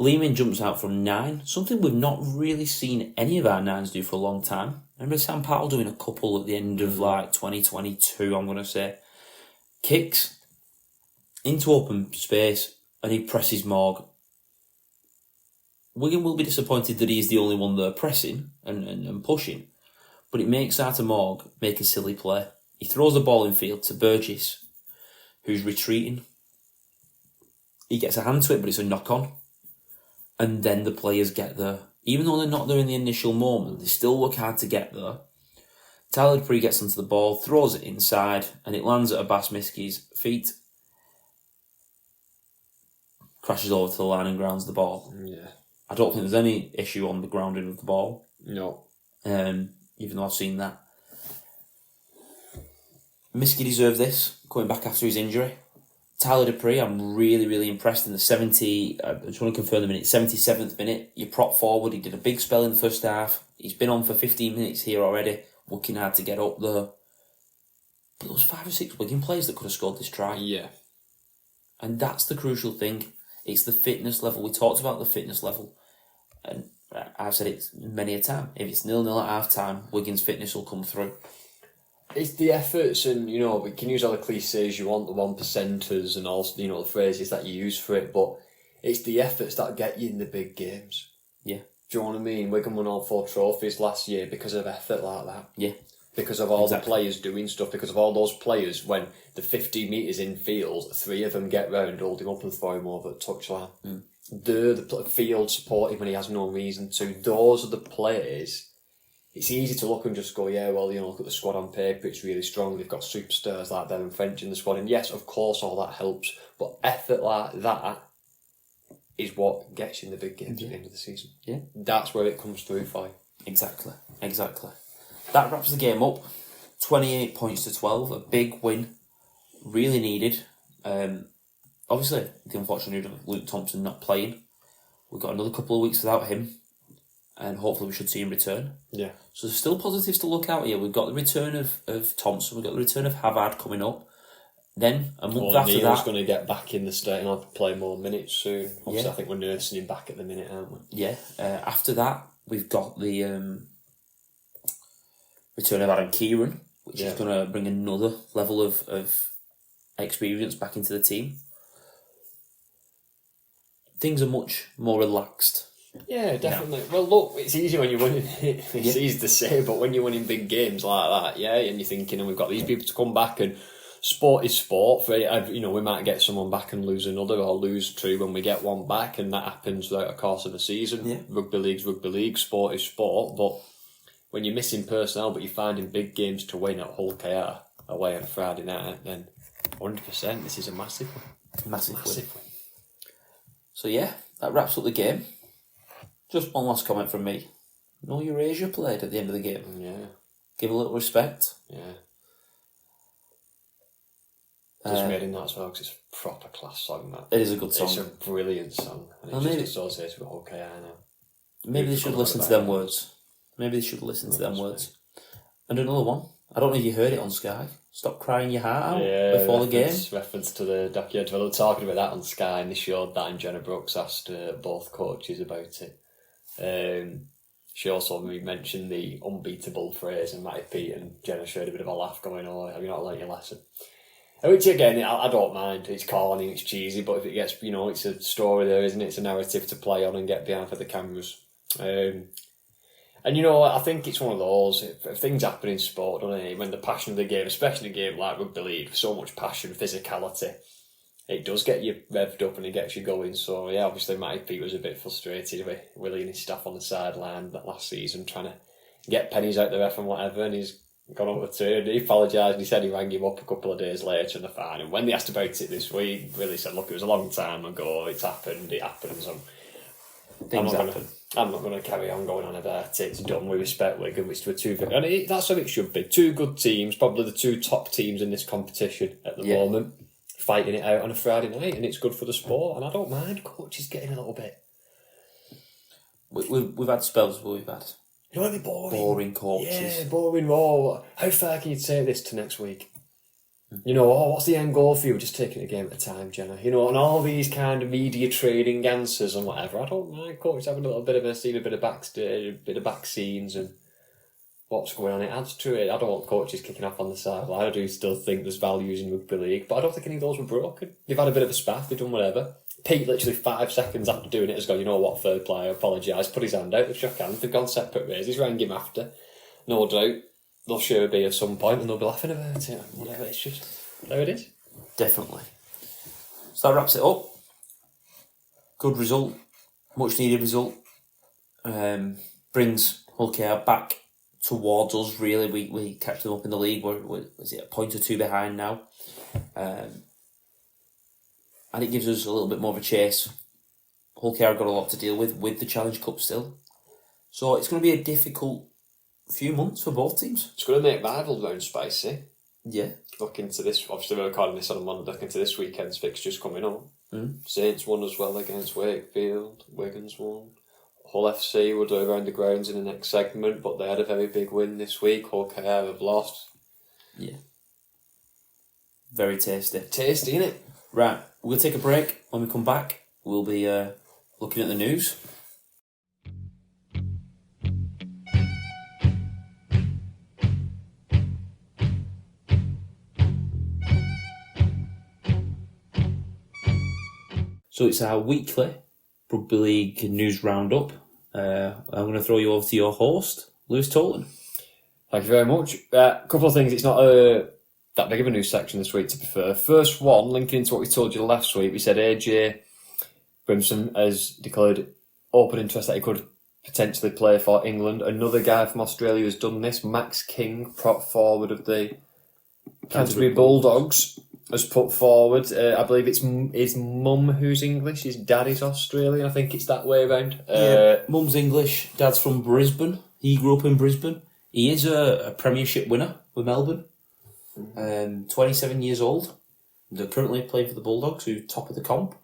Lehman jumps out from 9, something we've not really seen any of our 9s do for a long time. Remember Sam Powell doing a couple at the end of 2022, I'm going to say. Kicks into open space and he presses Morg. Wigan will be disappointed that he is the only one there pressing and pushing, but it makes Arthur Morg make a silly play. He throws the ball in field to Burgess, who's retreating. He gets a hand to it, but it's a knock-on. And then the players get there. Even though they're not there in the initial moment, they still work hard to get there. Tyler Dupree gets onto the ball, throws it inside, and it lands at Abbas Miski's feet. Crashes over to the line and grounds the ball. Yeah. I don't think there's any issue on the grounding of the ball. No. Even though I've seen that. Miski deserved this, coming back after his injury. Tyler Dupree, I'm really, really impressed in the 70... I just want to confirm the minute. 77th minute, you prop forward. He did a big spell in the first half. He's been on for 15 minutes here already, working hard to get up there. But there was 5 or 6 Wigan players that could have scored this try. Yeah. And that's the crucial thing. It's the fitness level. We talked about the fitness level. And I've said it many a time. If it's 0-0 at half-time, Wigan's fitness will come through. It's the efforts, and we can use all the cliches you want, the 1%ers and all the phrases that you use for it, but it's the efforts that get you in the big games. Yeah. Do you know what I mean? Wigan won all 4 trophies last year because of effort like that. Yeah. Because of all the players doing stuff, because of all those players, when the 50 metres in field, 3 of them get round, hold him up and throw him over the touchline. They're the field supporting when he has no reason to. Those are the players. It's easy to look and just go, look at the squad on paper, it's really strong. They've got superstars like Bevan French in the squad. And yes, of course, all that helps. But effort like that is what gets you in the big games at the end of the season. Yeah. That's where it comes through for you. Exactly. That wraps the game up. 28 points to 12, a big win, really needed. Obviously, the unfortunate news of Luke Thompson not playing. We've got another couple of weeks without him, and hopefully we should see him return. Yeah. So there's still positives to look out here. We've got the return of Thompson, we've got the return of Havard coming up. Then, a month after Neil's that... going to get back in the state and I'll play more minutes soon. Obviously, Yeah. I think we're nursing him back at the minute, aren't we? Yeah. After that, we've got the return of Adam Kieran, which is going to bring another level of experience back into the team. Things are much more relaxed. Yeah, definitely. Well, look, it's easy when you're winning. It's easy to say, but when you're winning big games like that, and you're thinking, and we've got these people to come back, and sport is sport. We might get someone back and lose another, or lose two when we get one back, and that happens throughout the course of a season. Yeah. Rugby league's rugby league, sport is sport, but when you're missing personnel, but you're finding big games to win at Hull KR away on a Friday night, then 100%, this is a massive one. Massive win. Win. So yeah, that wraps up the game. Just one last comment from me. No Eurasia played at the end of the game. Yeah. Give a little respect. Yeah. Just made in that as well, because it's a proper class song, that. It is a good song. It's a brilliant song, and Well, it's maybe- just associated with Hull KR now. Maybe they should listen to them words. Maybe they should listen to them words. And another one. I don't know if you heard it on Sky. Stop crying your heart out before the game. Reference to the documentary. They were talking about that on Sky, and they showed that, and Jenna Brooks asked both coaches about it. She also mentioned the unbeatable phrase, and Matty Pete and Jenna showed a bit of a laugh going, "Oh, have you not learnt your lesson?" Which again, I don't mind. It's corny, it's cheesy, but if it gets, it's a story there, isn't it? It's a narrative to play on and get behind for the cameras. And I think it's one of those, if things happen in sport, don't they? When the passion of the game, especially a game like rugby league, so much passion, physicality, it does get you revved up and it gets you going. So yeah, obviously Matty Pete was a bit frustrated with Willie and his staff on the sideline that last season, trying to get pennies out the ref and whatever, and he's gone over to him. He apologised and he said he rang him up a couple of days later in the fine, and when they asked about it this week, Willie said, "Look, it was a long time ago, it's happened, it happens, Things happen. I'm not going to carry on going on about it. It's done. We respect Wigan, which were two good, and that's how it should be. Two good teams, probably the two top teams in this competition at the moment, fighting it out on a Friday night, and it's good for the sport. And I don't mind coaches getting a little bit. We've had spells where we've had boring coaches. Yeah, boring. Oh, how far can you take this to next week? What's the end goal for you? We're just taking it a game at a time, Jenna. And all these kind of media trading answers and whatever. I don't mind coaches having a little bit of a bit of backstage, a bit of back scenes and what's going on. It adds to it. I don't want coaches kicking off on the sideline. I do still think there's values in rugby league, but I don't think any of those were broken. They've had a bit of a spat, they've done whatever. Pete literally 5 seconds after doing it has gone, "You know what, fair play, I apologise," put his hand out, they've shook hands, they've gone separate ways, he's rang him after. No doubt they'll sure be at some point and they'll be laughing about it. Whatever, it's just, there it is. Definitely. So that wraps it up. Good result, much needed result. Brings Hull KR back towards us, really. We catch them up in the league. We're is it a point or two behind now? And it gives us a little bit more of a chase. Hull KR got a lot to deal with the Challenge Cup still. So it's going to be a difficult few months for both teams. It's going to make Bible round spicy. Yeah. Look into this, obviously we're recording this on a Monday, look into this weekend's fixtures coming up. Saints won as well against Wakefield, Wigan's won. Hull FC will do around the grounds in the next segment, but they had a very big win this week. Hull KR have lost. Yeah. Very tasty. Tasty, innit? Right, we'll take a break. When we come back, we'll be looking at the news. So it's our weekly Rugby League news roundup. I'm going to throw you over to your host, Lewis Tolton. Thank you very much. A couple of things. It's not that big of a news section this week, to be fair. First one, linking into what we told you last week, we said AJ Brimson has declared open interest that he could potentially play for England. Another guy from Australia has done this, Max King, prop forward of the Canterbury Bulldogs, has put forward, I believe it's his mum who's English, his dad is Australian, I think it's that way around. Mum's English, dad's from Brisbane. He grew up in Brisbane. He is a premiership winner with Melbourne. 27 years old. They're currently playing for the Bulldogs, who's top of the comp.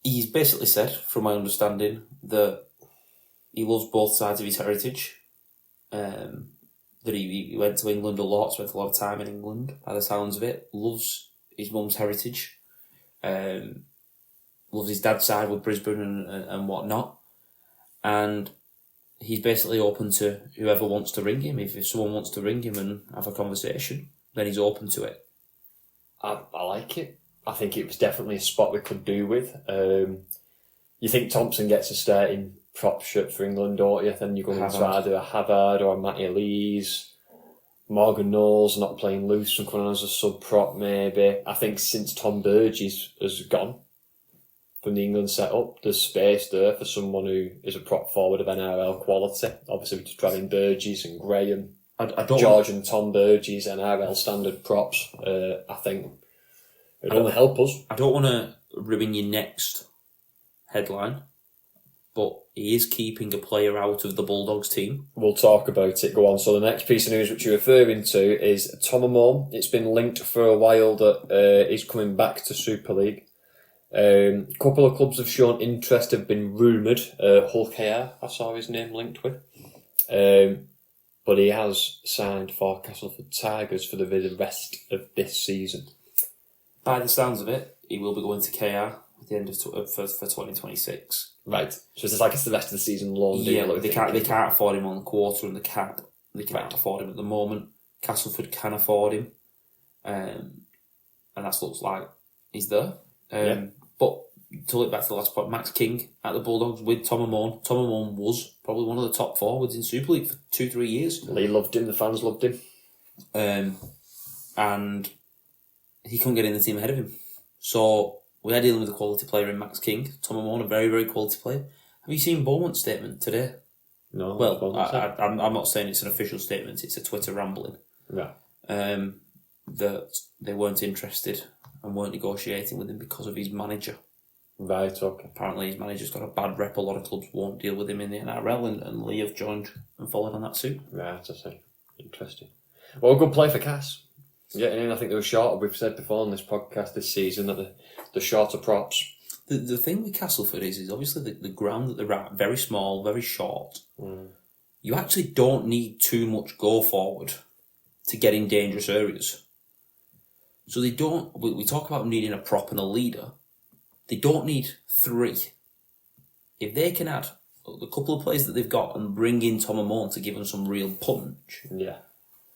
He's basically said, from my understanding, that he loves both sides of his heritage. That he went to England a lot, spent a lot of time in England, by the sounds of it. Loves his mum's heritage. Loves his dad's side with Brisbane and whatnot. And he's basically open to whoever wants to ring him. If someone wants to ring him and have a conversation, then he's open to it. I like it. I think it was definitely a spot we could do with. You think Thompson gets a starting prop shirt for England, don't you? Then you go into either a Havard or a Matty Lees. Morgan Knowles not playing loose and coming on as a sub prop maybe. I think since Tom Burgess has gone from the England setup, there's space there for someone who is a prop forward of NRL quality. Obviously, we're just driving Burgess and Graham, George and Tom Burgess, NRL standard props. I think it'll only help us. I don't want to ruin your next headline, but he is keeping a player out of the Bulldogs team. We'll talk about it. Go on. So the next piece of news which you're referring to is Tom Amon. It's been linked for a while that he's coming back to Super League. A couple of clubs have shown interest, have been rumoured. Hull KR, I saw his name linked with. But he has signed for Castleford Tigers for the rest of this season. By the sounds of it, he will be going to KR at the end of for 2026. Right. So it's like it's the rest of the season loan deal. Yeah, they can't afford him on the quarter and the cap. They can't afford him at the moment. Castleford can afford him. And that looks like he's there. But to look back to the last point, Max King at the Bulldogs with Tom Amon. Tom Amon was probably one of the top forwards in Super League for 2-3 years. Lee loved him, the fans loved him. And he couldn't get in the team ahead of him. So we are dealing with a quality player in Max King. Tom Amon, a very, very quality player. Have you seen Beaumont's statement today? No. Well, I'm not saying it's an official statement, it's a Twitter rambling. Yeah. That they weren't interested and weren't negotiating with him because of his manager. Right, okay. Apparently his manager's got a bad rep. A lot of clubs won't deal with him in the NRL, and Lee have joined and followed on that suit. Right, I see. Interesting. Well, good play for Cass. Yeah, and I think they were shorter. We've said before on this podcast this season that the shorter props. The thing with Castleford is obviously the ground that they're at, very small, very short. You actually don't need too much go forward to get in dangerous areas. So they don't. We talk about needing a prop and a leader. They don't need 3. If they can add a couple of players that they've got and bring in Tom Amon to give them some real punch,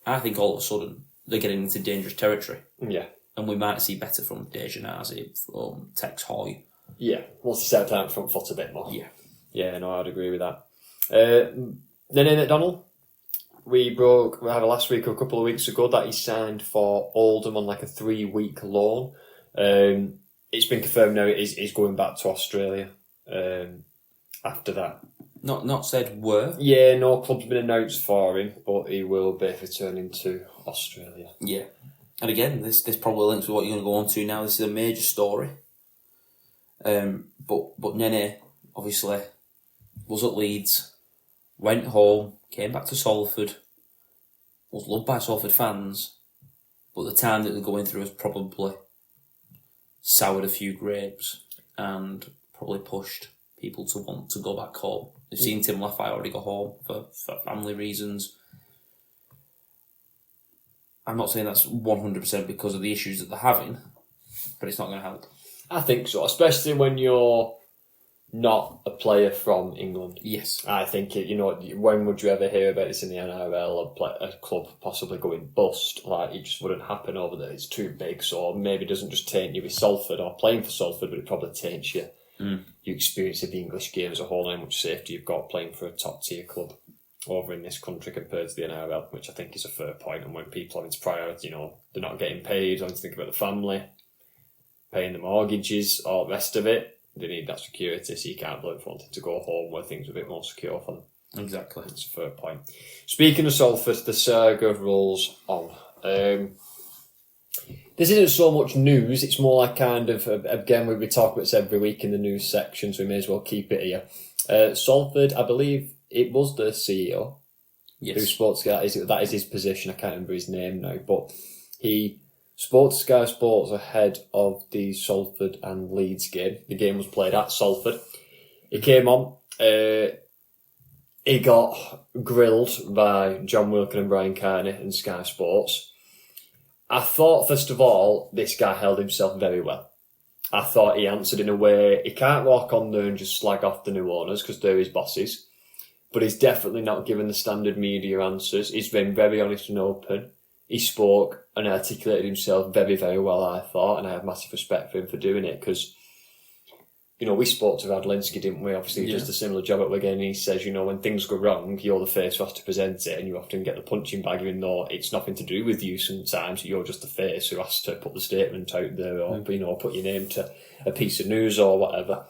I think all of a sudden they're getting into dangerous territory. Yeah. And we might see better from Dejanazzi, from Tex Hoy. Yeah, once he set down front foot a bit more. Yeah. Yeah, no, I'd agree with that. Then in McDonald, we had last week or a couple of weeks ago that he signed for Oldham on like a 3-week loan. It's been confirmed now he's going back to Australia after that. Not said where. Yeah, no club's been announced for him, but he will be returning to Australia. Yeah. And again, this probably links with what you're going to go on to now. This is a major story. But Nene, obviously, was at Leeds, went home, came back to Salford, was loved by Salford fans, but the time that they're going through has probably soured a few grapes and probably pushed people to want to go back home. They've seen Tim Laffey already go home for family reasons. I'm not saying that's 100% because of the issues that they're having, but it's not going to help. I think so, especially when you're not a player from England. Yes. I think, when would you ever hear about this in the NRL, a club possibly going bust? Like, it just wouldn't happen over there. It's too big, so maybe it doesn't just taint you with Salford or playing for Salford, but it probably taints you. Your experience of the English game as a whole, and how much safety you've got playing for a top-tier club over in this country compared to the NRL, which I think is a fair point. And when people have its priority, they're not getting paid, having to think about the family, paying the mortgages, all the rest of it, they need that security, so you can't blame for wanting to go home where things are a bit more secure for them. Exactly. That's a fair point. Speaking of Salford, the saga rolls on. This isn't so much news, it's more like kind of, again, we talk about this every week in the news section, so we may as well keep it here. Salford, I believe it was the CEO, Yes. who Sports Sky that is his position. I can't remember his name now, but he Sports Sky Sports ahead of the Salford and Leeds game. The game was played at Salford. He came on. He got grilled by John Wilkin and Brian Kearney and Sky Sports. I thought, first of all, this guy held himself very well. I thought he answered in a way, he can't walk on there and just slag off the new owners because they're his bosses. But he's definitely not given the standard media answers. He's been very honest and open. He spoke and articulated himself very, very well, I thought, and I have massive respect for him for doing it because, you know, we spoke to Radlinski, didn't we? Obviously, he does a similar job at Wigan, and he says, you know, when things go wrong, you're the face who has to present it, and you often get the punching bag, even though it's nothing to do with you sometimes. You're just the face who has to put the statement out there, or, you know, put your name to a piece of news or whatever.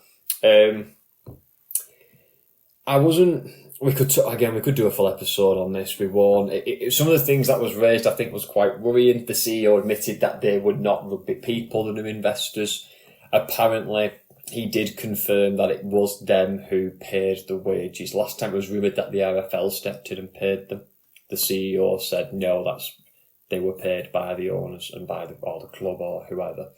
We could do a full episode on this. We won't. Some of the things that was raised, I think, was quite worrying. The CEO admitted that they were not rugby people, the new investors. Apparently, he did confirm that it was them who paid the wages. Last time it was rumoured that the RFL stepped in and paid them. The CEO said no, they were paid by the owners and by the club or whoever.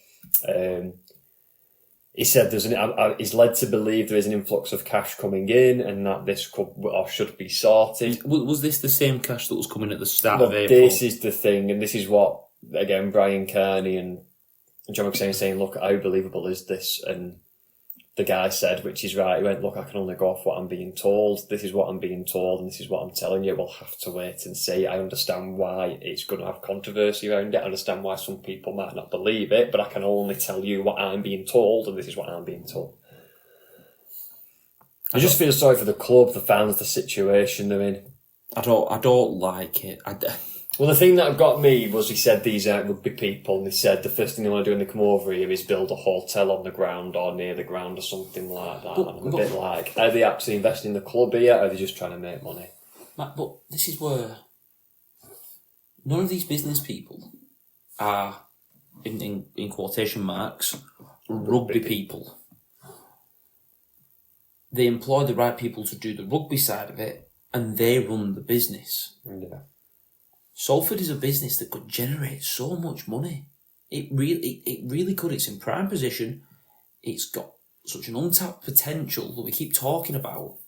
He said he's led to believe there is an influx of cash coming in and that this could or should be sorted. Was this the same cash that was coming at the start of April? This is the thing, and this is what, again, Brian Kearney and John McShane saying, look, how believable is this? And the guy said, which is right, he went, look, I can only go off what I'm being told. This is what I'm being told, and this is what I'm telling you. We'll have to wait and see. I understand why it's going to have controversy around it. I understand why some people might not believe it, but I can only tell you what I'm being told, and this is what I'm being told. I just feel sorry for the club, the fans, the situation they're in. I don't like it. Well, the thing that got me was he said these aren't rugby people, and he said the first thing they want to do when they come over here is build a hotel on the ground or near the ground or something like that. And I'm a bit like, are they actually investing in the club here, or are they just trying to make money? Matt, but this is where none of these business people are, in quotation marks, rugby people. They employ the right people to do the rugby side of it, and they run the business. Yeah. Salford is a business that could generate so much money. It really could. It's in prime position. It's got such an untapped potential that we keep talking about.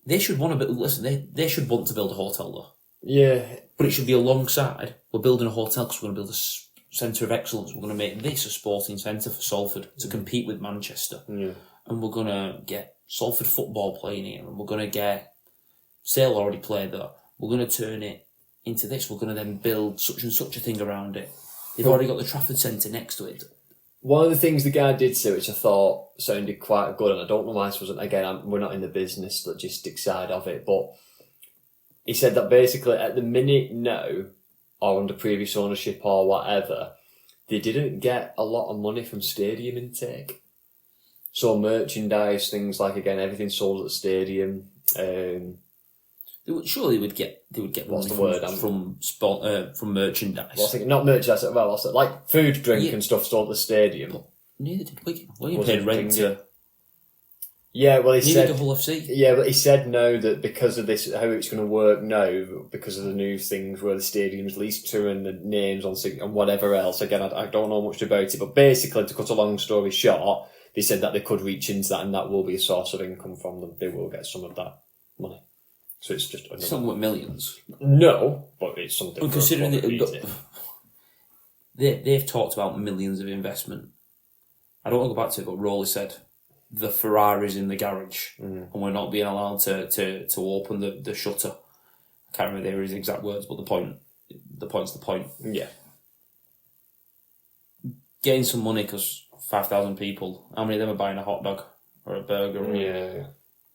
They should want to build. Listen, they should want to build a hotel though. Yeah, but it should be alongside. We're building a hotel because we're going to build a centre of excellence. We're going to make this a sporting centre for Salford to compete with Manchester. Yeah. And we're going to get Salford football playing here, and we're going to get Sale already played there. We're going to turn it into this. We're going to then build such and such a thing around it. They've already got the Trafford Centre next to it. One of the things the guy did say, which I thought sounded quite good, and I don't know why this wasn't, again, we're not in the business logistics side of it, but he said that basically at the minute now, or under previous ownership or whatever, they didn't get a lot of money from stadium intake. So merchandise, things like, again, everything sold at the stadium. Surely they would get What's money the word? from merchandise. Well, I think not merchandise. Well, also, like food, drink, and stuff sold at the stadium. But neither did Wigan. Wigan paid rent to. Yeah, well, he neither said did Hull FC. Yeah, but he said no, that because of this, how it's going to work now, because of the new things where the stadium's leased to and the names on and whatever else. Again, I don't know much about it, but basically, to cut a long story short, they said that they could reach into that, and that will be a source of income from them. They will get some of that money. So it's just it's not worth millions. No, but it's something. But considering they've talked about millions of investment. I don't want to go back to it, but Rowley said the Ferrari's in the garage and we're not being allowed to open the shutter. I can't remember his exact words, but the point's the point. Yeah. Getting some money because 5,000 people. How many of them are buying a hot dog or a burger? Or Yeah.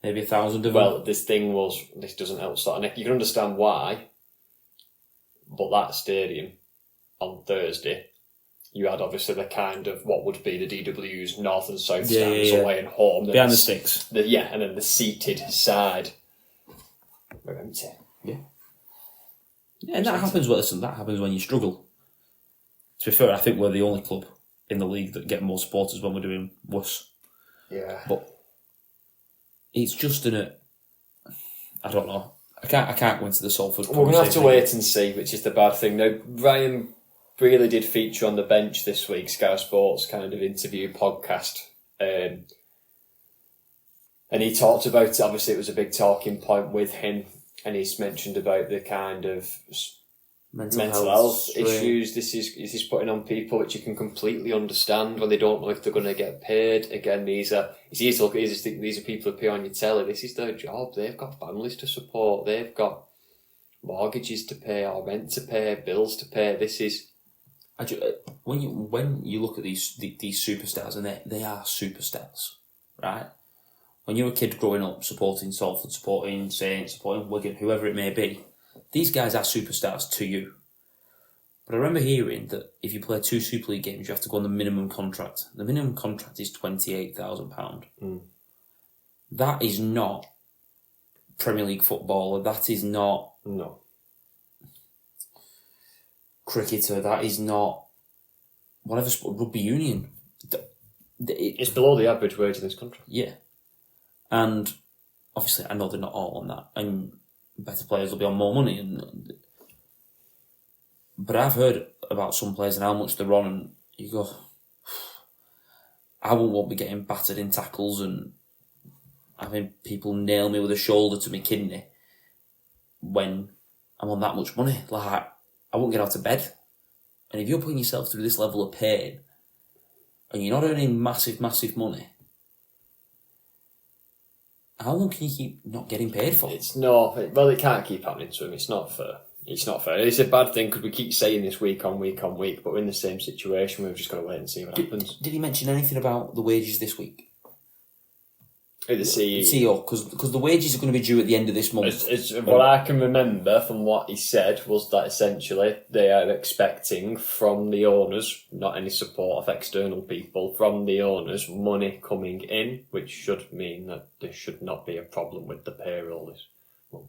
Maybe 1,000 of them. Well, this doesn't help start. And you can understand why, but that stadium on Thursday, you had obviously the kind of what would be the DW's north and south stands away and home. Behind the sticks. And then the seated side were empty. Yeah. Yeah, and that happens when you struggle. To be fair, I think we're the only club in the league that get more supporters when we're doing worse. Yeah. But it's just I don't know. I can't go into the Salford. We're going to have to wait and see, which is the bad thing. Now, Ryan really did feature on the bench this week, Sky Sports kind of interview podcast. And he talked about it. Obviously, it was a big talking point with him. And he's mentioned about the kind of mental health issues this is putting on people, which you can completely understand when they don't know if they're going to get paid. Again, these are people who appear on your telly. This is their job. They've got families to support. They've got mortgages to pay, or rent to pay, bills to pay. This is when you look at these superstars, and they are superstars, right? When you're a kid growing up supporting Salford, supporting Saints, supporting Wigan, whoever it may be, these guys are superstars to you. But I remember hearing that if you play 2 Super League games, you have to go on the minimum contract. The minimum contract is £28,000. That is not Premier League footballer. That is not cricketer. That is not whatever sport, rugby union. It's below the average wage in this country. Yeah. And obviously, I know they're not all on that. And better players will be on more money. But I've heard about some players and how much they're on, and you go, I won't be getting battered in tackles and having people nail me with a shoulder to my kidney when I'm on that much money. Like, I won't get out of bed. And if you're putting yourself through this level of pain and you're not earning massive, massive money, how long can you keep not getting paid for? It can't keep happening to him. It's not fair. It's not fair. It's a bad thing because we keep saying this week on week, but we're in the same situation. We've just got to wait and see what happens. Did he mention anything about the wages this week? The CEO. CEO, because the wages are going to be due at the end of this month. What I can remember from what he said was that essentially they are expecting from the owners, not any support of external people, from the owners, money coming in, which should mean that there should not be a problem with the payroll this month.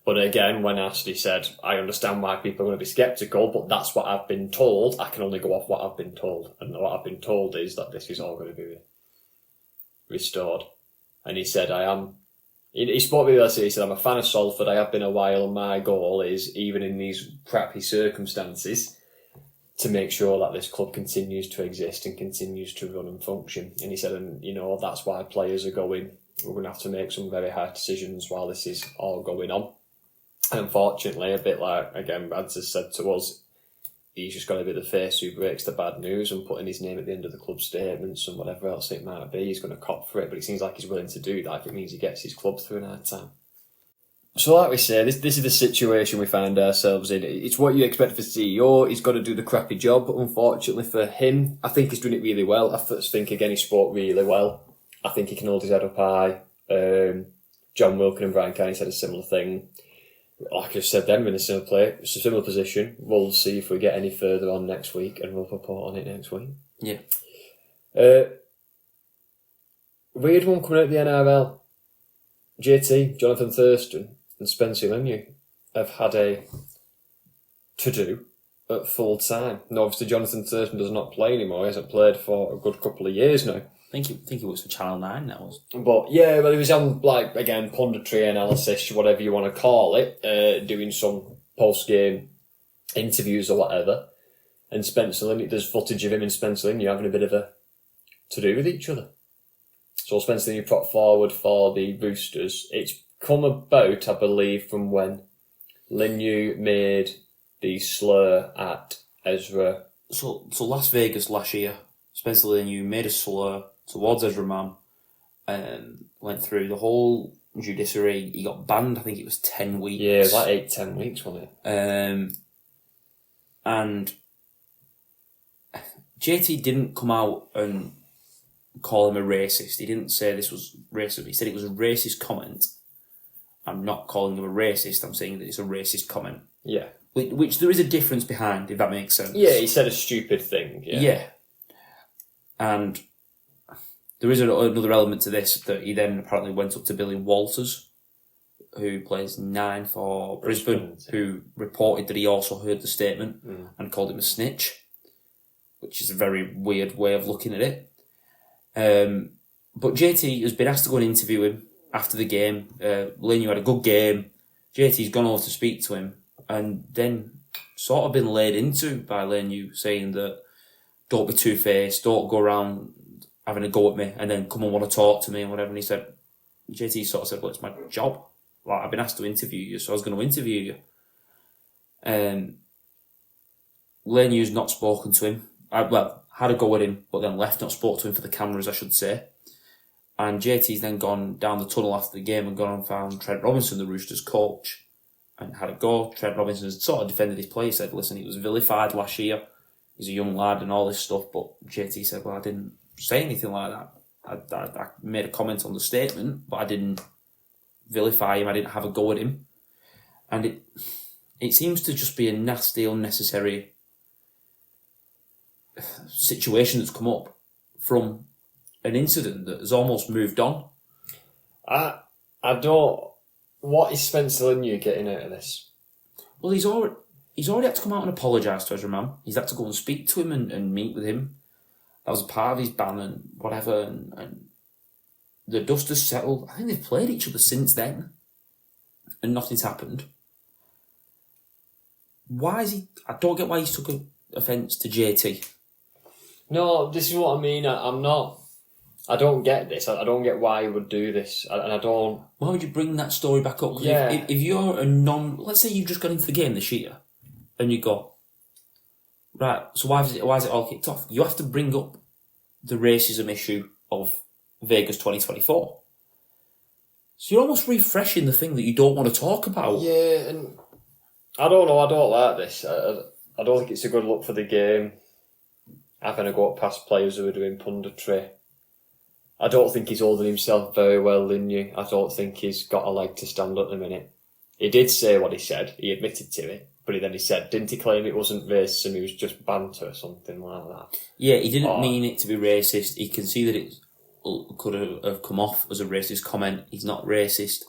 But again, when asked, he said, I understand why people are going to be sceptical, but that's what I've been told. I can only go off what I've been told. And what I've been told is that this is all going to be restored. And he said, he spoke to me last year, he said, I'm a fan of Salford, I have been a while, and my goal is, even in these crappy circumstances, to make sure that this club continues to exist and continues to run and function. And he said, that's why players are going. We're going to have to make some very hard decisions while this is all going on. And unfortunately, a bit like, again, Rads has said to us, he's just got to be the face who breaks the bad news and putting his name at the end of the club statements and whatever else it might be. He's going to cop for it, but it seems like he's willing to do that if it means he gets his club through an hard time. So like we say, this is the situation we find ourselves in. It's what you expect for CEO. He's got to do the crappy job, but unfortunately for him, I think he's doing it really well. I think, again, he spoke really well. I think he can hold his head up high. John Wilkin and Brian Kearney said a similar thing. Like I said, then we're in a similar position. We'll see if we get any further on next week, and we'll report on it next week. Yeah. Weird one coming out of the NRL. JT, Jonathan Thurston, and Spencer Lemieux have had a to-do at full time. Now, obviously, Jonathan Thurston does not play anymore. He hasn't played for a good couple of years now. I think he works for Channel 9 now. But yeah, he was on, again, punditry analysis, whatever you want to call it, doing some post-game interviews or whatever. And Spencer Lemieux, there's footage of him and Spencer Lemieux having a bit of a to-do with each other. So Spencer Lemieux put forward for the Roosters. It's come about, I believe, from when Lemieux made the slur at Ezra. So Las Vegas last year, Spencer Lemieux made a slur towards Ezra Mann, went through the whole judiciary. He got banned, I think it was 10 weeks. Yeah, it was like 8-10 weeks, wasn't it? And JT didn't come out and call him a racist. He didn't say this was racist. He said it was a racist comment. I'm not calling him a racist, I'm saying that it's a racist comment. Yeah. Which there is a difference behind, if that makes sense. Yeah, he said a stupid thing. Yeah. And there is another element to this, that he then apparently went up to Billy Walters, who plays 9 for Brisbane, who reported that he also heard the statement and called him a snitch, which is a very weird way of looking at it. But JT has been asked to go and interview him after the game, Lenu had a good game. JT's gone over to speak to him, and then sort of been laid into by Lenu, saying that don't be two-faced, don't go around having a go at me, and then come and want to talk to me and whatever. And he said, JT sort of said, well, it's my job. Like, I've been asked to interview you, so I was going to interview you. Lenu's not spoken to him. Had a go at him, but then left, not spoke to him for the cameras, I should say. And JT's then gone down the tunnel after the game and gone and found Trent Robinson, the Roosters coach, and had a go. Trent Robinson sort of defended his play. He said, listen, he was vilified last year. He's a young lad and all this stuff. But JT said, well, I didn't say anything like that. I made a comment on the statement, but I didn't vilify him. I didn't have a go at him. And it seems to just be a nasty, unnecessary situation that's come up from an incident that has almost moved on. I don't... What is Spencer Leniu getting out of this? Well, he's already had to come out and apologise to Ezra Mann. He's had to go and speak to him and meet with him. That was a part of his ban and whatever, and the dust has settled. I think they've played each other since then, and nothing's happened. Why is he... I don't get why he's took offence to JT. No, this is what I mean. I don't get this. I don't get why he would do this. And I don't... Why would you bring that story back up? 'Cause Yeah. If you're a let's say you've just got into the game this year, and you go, right, so why is it all kicked off? You have to bring up the racism issue of Vegas 2024. So you're almost refreshing the thing that you don't want to talk about. Yeah, and I don't know. I don't like this. I don't think it's a good look for the game. Having a go at past players who are doing punditry. I don't think he's holding himself very well, Linu. I don't think he's got a leg to stand at the minute. He did say what he said. He admitted to it. But then he said, didn't he claim it wasn't racism, it was just banter or something like that? Yeah, he didn't mean it to be racist. He can see that it could have come off as a racist comment. He's not racist.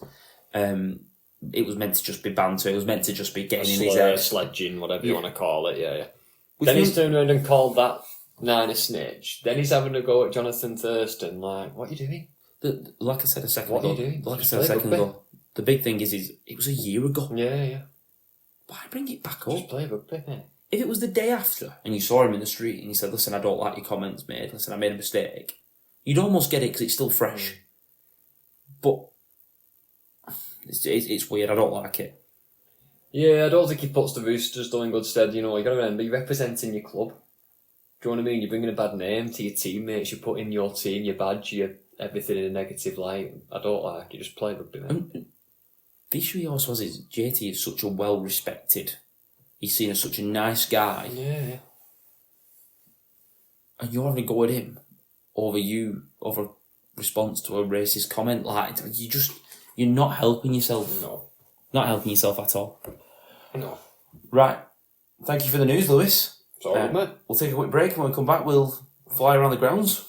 It was meant to just be banter. It was meant to just be getting in his head. Sledging, whatever you want to call it, yeah. Then he's turned around and called that Nine a snitch. Then he's having a go at Jonathan Thurston. Like, what are you doing? Like I said a second What ago. are you doing? Like I Just said a play second rugby. ago. The big thing is it was a year ago. Yeah. Why bring it back Just up? play rugby, mate. If it was the day after and you saw him in the street and you said, listen, I don't like your comments made, listen, I made a mistake, you'd almost get it because it's still fresh. But it's weird, I don't like it. Yeah, I don't think he puts the Roosters though in good stead. You know, you got to remember, you're representing your club. Do you know what I mean? You're bringing a bad name to your teammates. You're putting your team, your badge, your everything in a negative light. I don't like it. Just play rugby, mate. The issue he also has is JT is such a well-respected. He's seen as such a nice guy. Yeah. And you're having a go at him over response to a racist comment. Like, you're not helping yourself. No. Not helping yourself at all. No. Right. Thank you for the news, Lewis. It's all right, mate. We'll take a quick break and when we come back we'll fly around the grounds.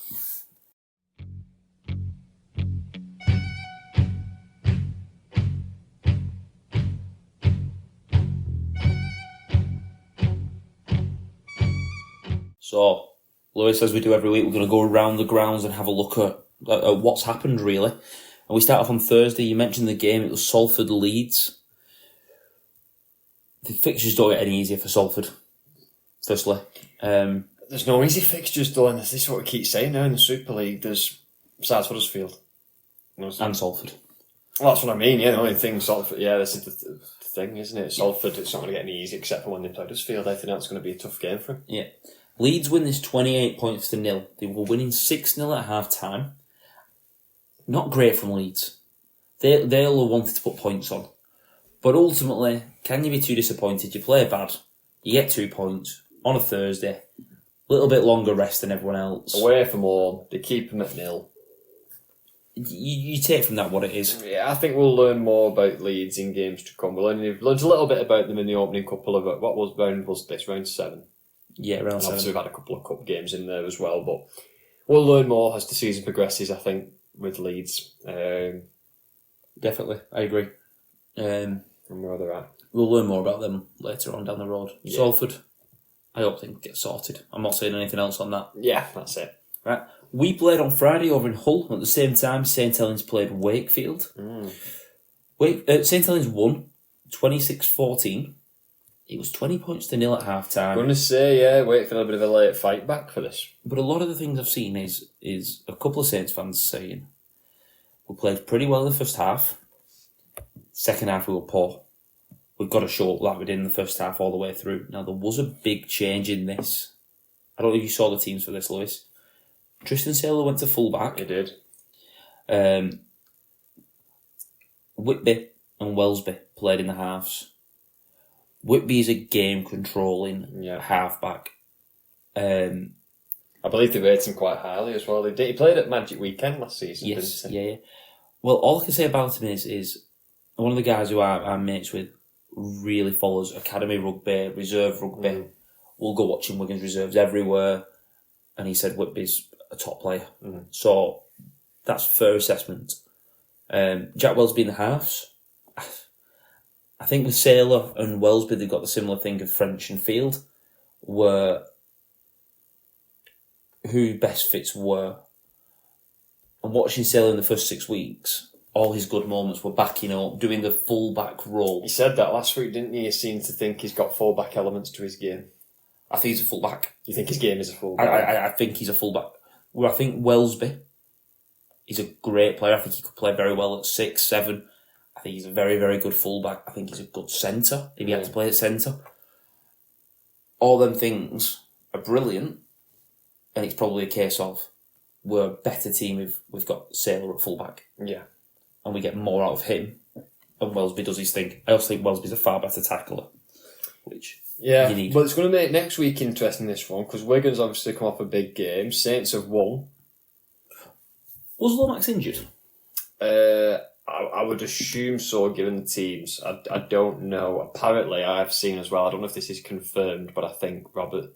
So, Lewis, as we do every week, we're going to go around the grounds and have a look at what's happened, really. And we start off on Thursday. You mentioned the game. It was Salford-Leeds. The fixtures don't get any easier for Salford, firstly. There's no easy fixtures though, and this is what we keep saying now in the Super League. There's besides Huddersfield. And Salford. Well, that's what I mean, yeah, the only thing, Salford, yeah, this is the thing, isn't it? Salford, it's not going to get any easier except for when they play Huddersfield. I think that's going to be a tough game for them. Yeah. Leeds win this 28 points to 0. They were winning 6-0 at half-time. Not great from Leeds. They'll have wanted to put points on. But ultimately, can you be too disappointed? You play bad, you get 2 points on a Thursday, a little bit longer rest than everyone else. Away from home, they keep them at 0. You take from that what it is. Yeah, I think we'll learn more about Leeds in games to come. We'll learn a little bit about them in the opening couple of round 7. Yeah, around And 7. obviously we've had a couple of cup games in there as well, but we'll learn more as the season progresses, I think, with Leeds. Definitely, I agree. And where they're at. We'll learn more about them later on down the road. Yeah. Salford, I hope things get sorted. I'm not saying anything else on that. Yeah, that's it. Right. We played on Friday over in Hull. At the same time, St Helens played Wakefield. St Helens won 26-14. It was 20 points to nil at half time. I'm going to say, yeah, Wakefield a bit of a late fight back for this. But a lot of the things I've seen is a couple of Saints fans saying we played pretty well in the first half. Second half we were poor. We've got to show up like we did in the first half all the way through. Now there was a big change in this. I don't know if you saw the teams for this, Lewis. Tristan Saylor went to fullback. He did. Whitby and Wellesby played in the halves. Whitby is a game controlling halfback. I believe they rated him quite highly as well. He played at Magic Weekend last season, Yes, didn't he? yeah. Well, all I can say about him is one of the guys who I'm mates with really follows academy rugby, reserve rugby. We'll go watching Wigan's reserves everywhere. And he said Whitby's a top player. So that's fair assessment. Jack Wellesby in the halves. I think with Saylor and Wellesby, they've got the similar thing of French and Field, where who best fits were. And watching Saylor in the first 6 weeks, all his good moments were backing up, doing the full-back role. He said that last week, didn't he? He seemed to think he's got full-back elements to his game. I think he's a full-back. You think his game is a full-back? I think he's a full-back. Where I think Wellesby, he's a great player. I think he could play very well at 6, 7. I think he's a very, very good full-back. I think he's a good centre, if he had to play at centre. All them things are brilliant, and it's probably a case of we're a better team if we've got Saylor at full-back. Yeah. And we get more out of him, and Wellesby does his thing. I also think Wellesby's a far better tackler, which you need. But it's going to make next week interesting, this one, because Wigan's obviously come off a big game. Saints have won. Was Lomax injured? I would assume so, given the teams. I don't know. Apparently, I've seen as well, I don't know if this is confirmed, but I think Robertson,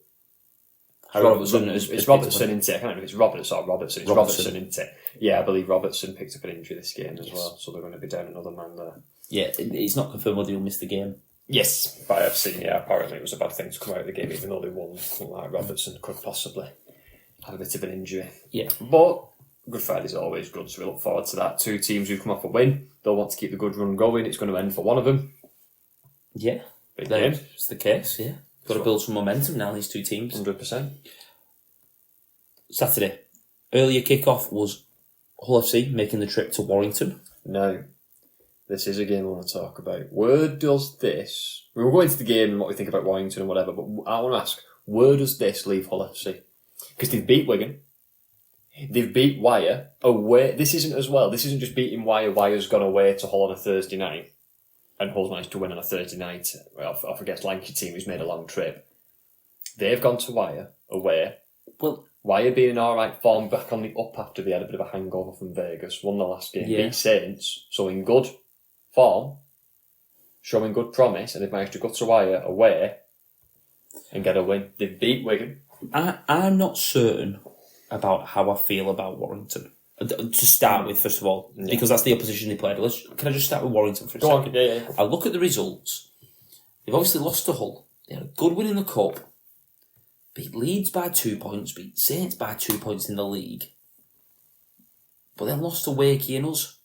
isn't it? I can't remember if it's Robertson or Robertson. It's Robertson, isn't it? Yeah, I believe Robertson picked up an injury this game as well, so they're going to be down another man there. Yeah, it's not confirmed whether he'll miss the game. Yes, but I've seen, apparently it was a bad thing to come out of the game, even though they won. Like Robertson could possibly have a bit of an injury. Yeah. But Good Friday's always good, so we look forward to that. Two teams who come off a win, they'll want to keep the good run going. It's going to end for one of them. Yeah. Big game. It's the case, yeah. Got to build some momentum now, these two teams. 100%. Saturday. Earlier kick-off was Hull FC making the trip to Warrington. Now, this is a game I want to talk about. Where does this... We will go into the game and what we think about Warrington and whatever, but I want to ask, where does this leave Hull FC? Because they've beat Wigan. They've beat Wyre away. This isn't as well. This isn't just beating Wyre. Wyre's gone away to Hull on a Thursday night. And Hull's managed to win on a Thursday night. Well, off against Lanky team who's made a long trip. They've gone to Wyre away. Well, Wyre being in alright form, back on the up after they had a bit of a hangover from Vegas. Won the last game. Yeah. Beat Saints. So in good form. Showing good promise. And they've managed to go to Wyre away. And get a win. They've beat Wigan. I'm not certain about how I feel about Warrington. To start with, first of all, because that's the opposition they played. Can I just start with Warrington for a second? Yeah. I look at the results. They've obviously lost to Hull. They had a good win in the Cup. Beat Leeds by 2 points. Beat Saints by 2 points in the league. But then lost to Wakey and us.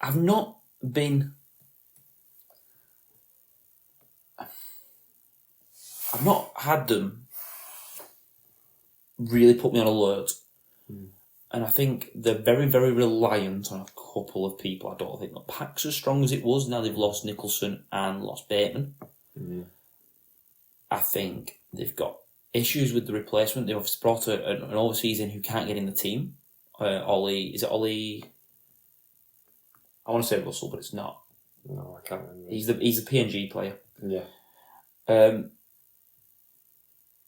I've not had them really put me on alert. And I think they're very, very reliant on a couple of people. I don't think the pack's as strong as it was. Now they've lost Nicholson and lost Bateman. I think they've got issues with the replacement. They've obviously brought an overseas in who can't get in the team. Ollie? Is it Ollie? I want to say Russell, but it's not. No, I can't remember. He's the PNG player. Yeah.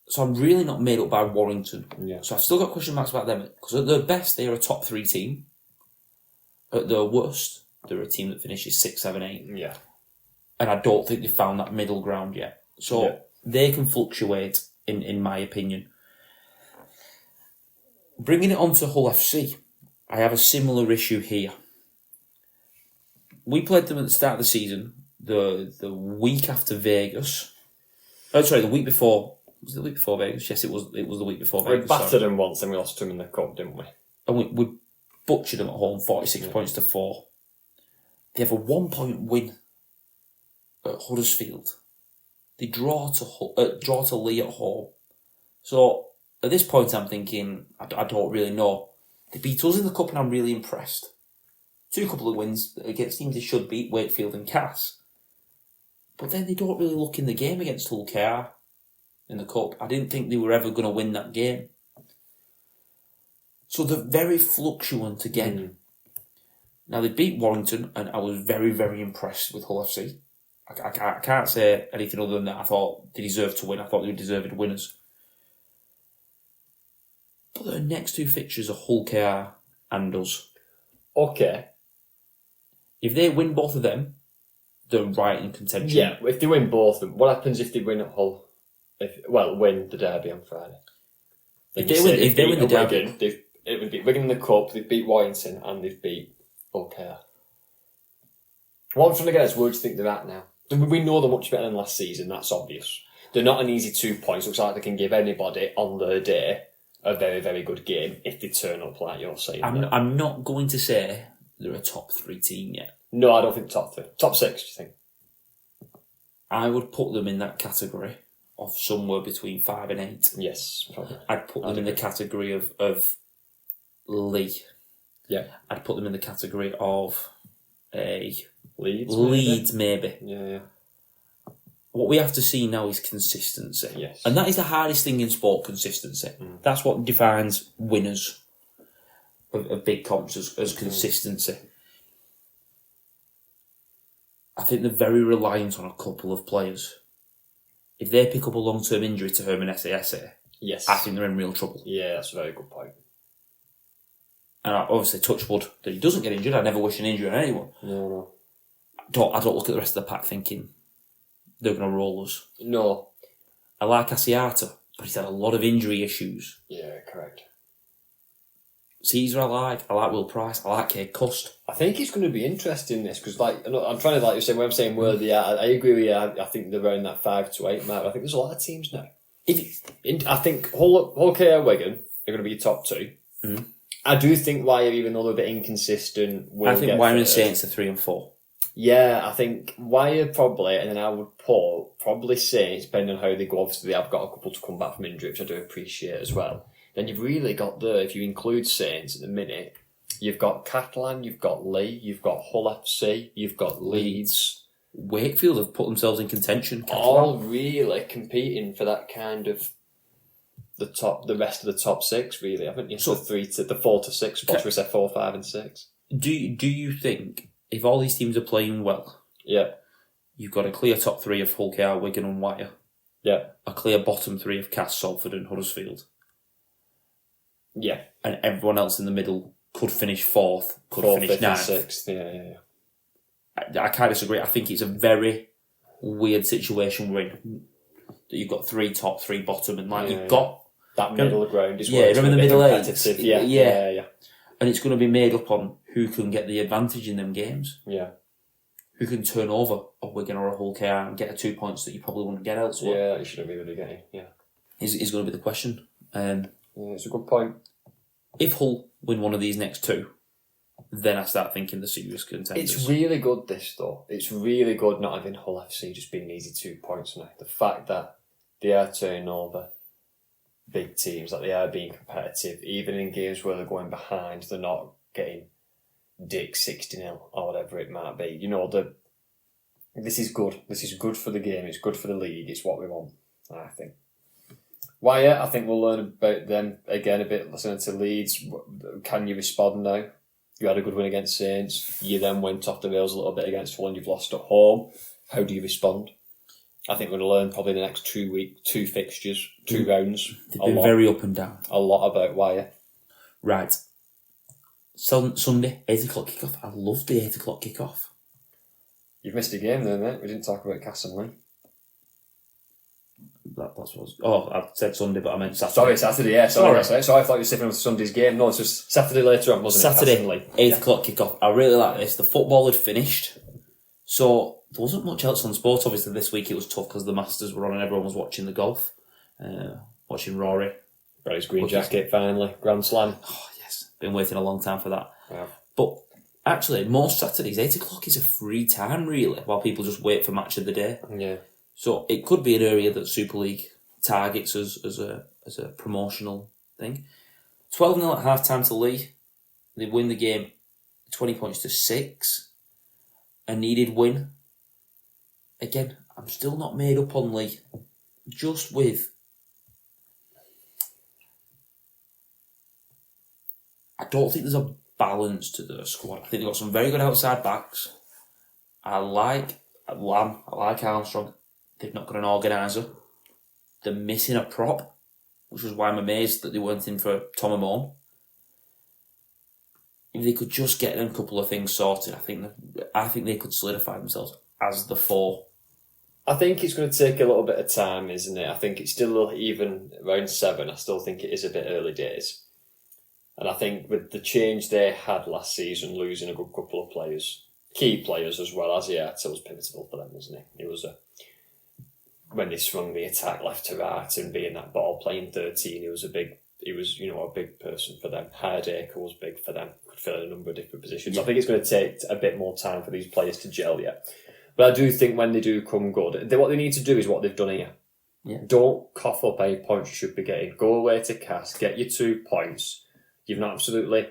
So I'm really not made up by Warrington. Yeah. So I've still got question marks about them. Because at their best, they are a top 3 team. At their worst, they're a team that finishes 6, 7, 8. Yeah. And I don't think they've found that middle ground yet. So they can fluctuate, in my opinion. Bringing it on to Hull FC, I have a similar issue here. We played them at the start of the season, the week after Vegas. The week before Was it the week before Vegas? Yes, it was. It was the week before We Vegas. battered them once and we lost to them in the cup, didn't we? And we butchered them at home, 46 points to 4. They have a 1-point win at Huddersfield. They draw to Lee at home. So at this point, I'm thinking I don't really know. They beat us in the cup, and I'm really impressed. 2 couple of wins against teams they should beat, Wakefield and Cass. But then they don't really look in the game against Hull KR in the cup. I didn't think they were ever going to win that game. So they're very fluctuant again. Now, they beat Warrington, and I was very, very impressed with Hull FC. I can't say anything other than that. I thought they deserved to win. I thought they were deserved winners. But the next 2 fixtures are Hull KR and us. Okay. If they win both of them, they're right in contention. Yeah, if they win both of them, what happens if they win at Hull? Win the derby on Friday. If they win the derby, Wigan, it would be Wigan in the cup. They've beat Warrington and they've beat OKR. What I'm trying to get is where do you think they're at now? We know them much better than last season. That's obvious. They're not an easy 2 points. Looks like they can give anybody on their day a very, very good game if they turn up like you're saying. I'm not going to say they're a top 3 team yet. No, I don't think top 3. Top 6, do you think? I would put them in that category of somewhere between 5 and 8. Yes, probably. I'd put them in the category of Lee. Yeah. I'd put them in the category of Leeds, maybe. Yeah. What we have to see now is consistency. Yes. And that is the hardest thing in sport, consistency. That's what defines winners of big comps as consistency. I think they're very reliant on a couple of players. If they pick up a long-term injury to Herman Esse, yes, I think they're in real trouble. Yeah, that's a very good point. And I obviously touch wood that he doesn't get injured. I never wish an injury on anyone. No. I don't look at the rest of the pack thinking they're going to roll us. No. I like Asiata, but he's had a lot of injury issues. Yeah, correct. Caesar I like Will Price, I like Cade Cust. I think it's going to be interesting this because, I'm trying to you say when I'm saying where they are. I agree with you. I think they're around that 5 to 8 mark. I think there's a lot of teams now. I think Hull KR Wigan are going to be your top 2. Mm-hmm. I do think Wire, even though they're a bit inconsistent, will I think get Wire and third. Saints are 3 and 4. Yeah, I think Wire probably, and then I would probably Saints, depending on how they go. Obviously, they have got a couple to come back from injury, which I do appreciate as well. Then you've really got if you include Saints at the minute, you've got Catalan, you've got Lee, you've got Hull FC, you've got Leeds. Wakefield have put themselves in contention. All really competing for that kind of the rest of the top 6, really, haven't you? So the 4 to 6 spots, we said 4, 5 and 6. Do you think, if all these teams are playing well, yeah, you've got a clear top 3 of Hull KR, Wigan and Wire, yeah, a clear bottom 3 of Cass, Salford and Huddersfield, yeah, and everyone else in the middle could finish 4th, could 4th, finish 5th, 9th. and 6th, yeah. I can't disagree. I think it's a very weird situation we're in. That you've got 3 top, 3 bottom, and you've got that middle ground is remember the middle 8? Yeah. And it's going to be made up on who can get the advantage in them games. Yeah. Who can turn over a Wigan or a Hull KR and get 2 points that you probably wouldn't get elsewhere. Yeah, you shouldn't be really getting. Yeah. Is going to be the question. Yeah, it's a good point. If Hull win one of these next 2, then I start thinking the serious contenders. It's really good, this, though. It's really good not having Hull FC just being easy 2 points now. The fact that they are turning over big teams, that they are being competitive, even in games where they're going behind, they're not getting dick 60-0 or whatever it might be. This is good. This is good for the game. It's good for the league. It's what we want, I think. Wire, I think we'll learn about them again a bit, listening to Leeds. Can you respond now? You had a good win against Saints. You then went off the rails a little bit against Hull and you've lost at home. How do you respond? I think we're going to learn probably the next 2 weeks, 2 fixtures, 2 rounds. They've been very up and down. A lot about Wire. Right. Sunday, 8 o'clock kickoff. I love the 8 o'clock kickoff. You've missed a game there, mate. We didn't talk about Cass and Lee. That's what I said Sunday, but I meant Saturday. Sorry, Saturday, yeah. Sorry, I thought you were sticking with Sunday's game. No, it's just Saturday later on, wasn't Saturday, it? Saturday, 8 o'clock kickoff. I really like this. The football had finished, so there wasn't much else on sport. Obviously, this week it was tough because the Masters were on and everyone was watching the golf. Watching Rory. Got his green jacket finally, Grand Slam. Oh, yes. Been waiting a long time for that. Yeah. But actually, most Saturdays, 8 o'clock is a free time, really, while people just wait for match of the day. Yeah. So it could be an area that Super League targets as a promotional thing. 12-0 at half-time to Lee. They win the game 20 points to 6. A needed win. Again, I'm still not made up on Lee. Just with... I don't think there's a balance to the squad. I think they've got some very good outside backs. I like Lamb. I like Armstrong. They've not got an organiser. They're missing a prop, which was why I'm amazed that they weren't in for Tom Amon. If they could just get a couple of things sorted, I think they could solidify themselves as the 4. I think it's going to take a little bit of time, isn't it? I think it's still even around 7. I still think it is a bit early days. And I think with the change they had last season, losing a good couple of players, key players as well as it was pivotal for them, wasn't it? It was when they swung the attack left to right and being that ball playing 13, he was a big person for them. Hardacre was big for them. Could fill in a number of different positions. Yeah. I think it's going to take a bit more time for these players to gel yet. But I do think when they do come good, what they need to do is what they've done here. Yeah. Don't cough up any points you should be getting. Go away to Cass, get your 2 points. You've not absolutely,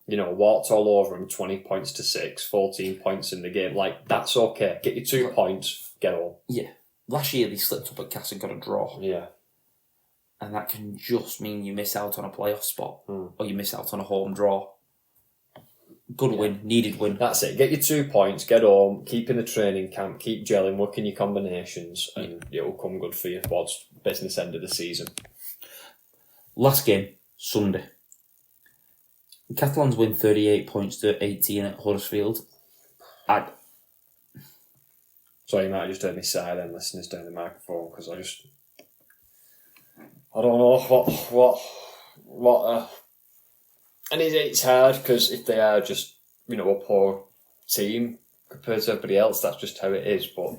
walked all over them, 20 points to 6, 14 points in the game. Like, that's okay. Get your 2 points, get on. Yeah. Last year they slipped up at Cass and got a draw. Yeah. And that can just mean you miss out on a playoff spot or you miss out on a home draw. Good win, needed win. That's it. Get your 2 points, get home, keep in the training camp, keep gelling, working your combinations, and it'll come good for you towards business end of the season. Last game, Sunday. Catalans win 38 points to 18 at Huddersfield. Sorry, you might have just heard me sigh then, listeners down the microphone, because I don't know what and it's hard, because if they are just, a poor team compared to everybody else, that's just how it is, but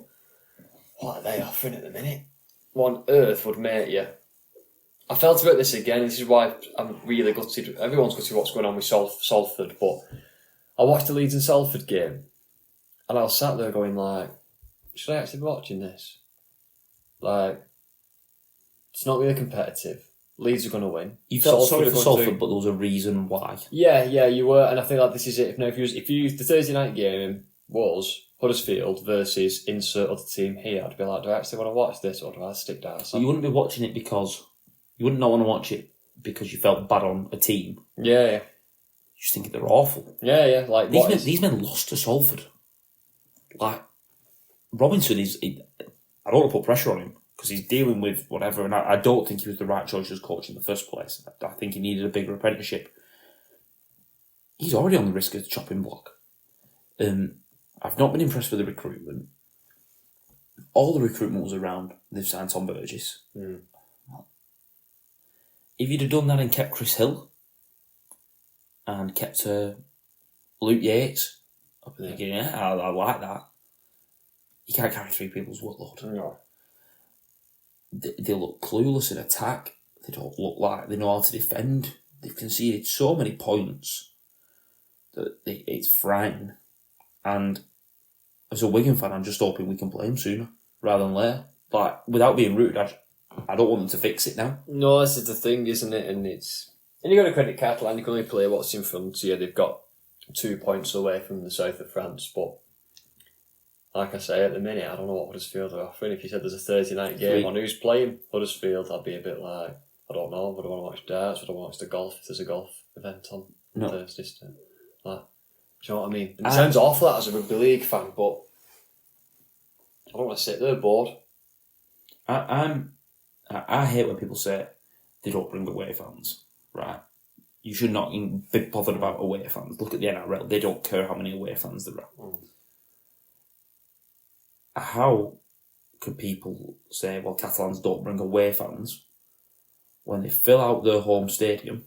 what are they offering at the minute? What on earth would make you? I felt about this again, this is why I'm really gutted. Everyone's gutted what's going on with Salford, but I watched the Leeds and Salford game, and I was sat there going like, should I actually be watching this? Like, it's not really competitive. Leeds are going to win. You felt sorry for Salford, but there was a reason why. Yeah, you were, and I think like this is it. If you the Thursday night game was Huddersfield versus insert other team here, I'd be like, do I actually want to watch this, or do I stick down? You wouldn't be watching it because you wouldn't not want to watch it because you felt bad on a team. Yeah. You just think they're awful. Yeah. Like these men lost to Salford. Like Robinson I don't want to put pressure on him, because he's dealing with whatever, and I don't think he was the right choice as coach in the first place. I think he needed a bigger apprenticeship. He's already on the risk of the chopping block. I've not been impressed with the recruitment. All the recruitment was around, they've signed Tom Burgess. If you'd have done that and kept Chris Hill, and kept Luke Yates, I'd be thinking, I like that. You can't carry 3 people's workload. No. They look clueless in attack. They don't look like they know how to defend. They've conceded so many points that it's frightening. And as a Wigan fan, I'm just hoping we can play them sooner rather than later. But without being rude, I don't want them to fix it now. No, this is the thing, isn't it? And you've got to credit Catalan. You can only play what's in front of you. They've got 2 points away from the south of France, but like I say, at the minute, I don't know what Huddersfield are offering. If you said there's a Thursday night game on who's playing Huddersfield, I'd be a bit like, I don't know, would I want to watch darts? Would I want to watch the golf if there's a golf event on Thursday? Like, do you know what I mean? And it sounds awful as a rugby league fan, but I don't want to sit there bored. I hate when people say they don't bring away fans, right? You should not be bothered about away fans. Look at the NRL, they don't care how many away fans there are. How could people say, well, Catalans don't bring away fans when they fill out their home stadium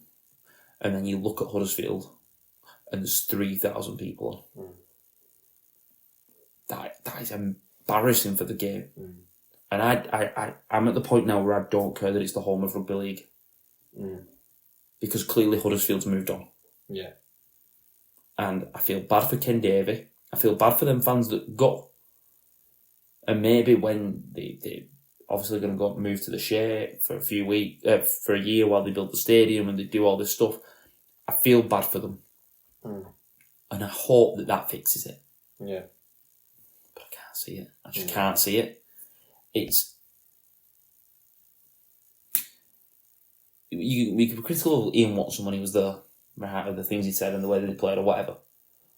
and then you look at Huddersfield and there's 3,000 people on? That is embarrassing for the game. And I'm at the point now where I don't care that it's the home of rugby league. Because clearly Huddersfield's moved on. Yeah. And I feel bad for Ken Davey. I feel bad for them fans that go. And maybe when they obviously going to go move to the Shea for a few weeks, for a year while they build the stadium and they do all this stuff, I feel bad for them. And I hope that fixes it. Yeah. But I can't see it. I just can't see it. We could be critical of Ian Watson when he was there, the things he said and the way that he played or whatever.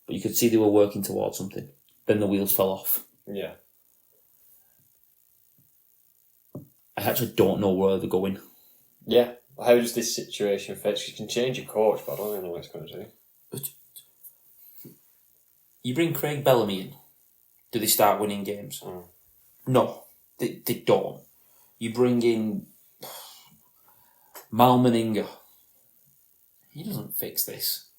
But you could see they were working towards something. Then the wheels fell off. Yeah. I actually don't know where they're going. Yeah. How does this situation fit? You can change your coach, but I don't really know what it's going to do. But you bring Craig Bellamy in. Do they start winning games? No, they don't. You bring in Mal Meninga. He doesn't fix this.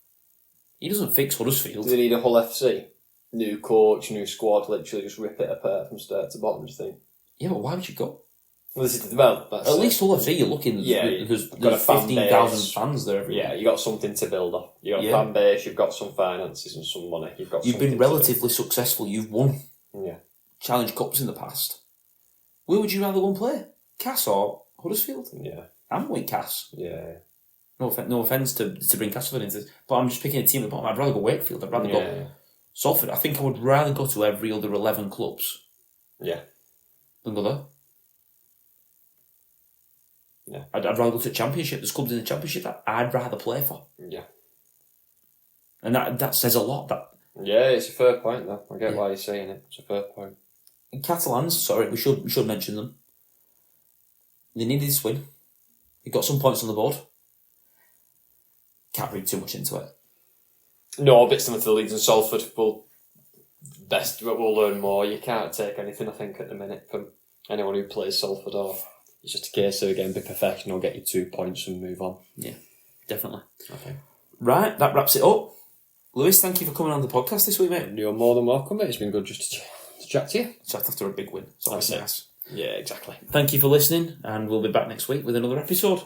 He doesn't fix Huddersfield. Do they need a Hull FC? New coach, new squad, literally just rip it apart from start to bottom, do you think? Yeah, but why would you go? Well, this is that's at least Hull FC, you're looking. There's 15,000 fans there. Every you got something to build up. You got a fan base. You've got some finances and some money. You've been relatively successful. You've won. Yeah. Challenge Cups in the past. Where would you rather go and play? Cass or Huddersfield? Yeah. I'm going Cass. Yeah. No offence to bring Castleford into this, but I'm just picking a team at the bottom. I'd rather go Wakefield. I'd rather go Salford. I think I would rather go to every other 11 clubs. Yeah. Than go there. Yeah. I'd rather go to the Championship. There's clubs in the Championship that I'd rather play for. Yeah. And that says a lot. Yeah, it's a fair point though. I get why you're saying it. It's a fair point. Catalans, sorry, we should mention them. They needed this win. They got some points on the board. Can't read too much into it. No, a bit similar to the Leeds and Salford. We'll learn more. You can't take anything, I think, at the minute from anyone who plays Salford. Or it's just a case of, again, be professional, get your 2 points and move on. Yeah, definitely. Okay. Right, that wraps it up. Lewis, thank you for coming on the podcast this week, mate. You're more than welcome, mate. It's been good just to chat to you. Chat after a big win. So that's nice. Yeah, exactly. Thank you for listening, and we'll be back next week with another episode.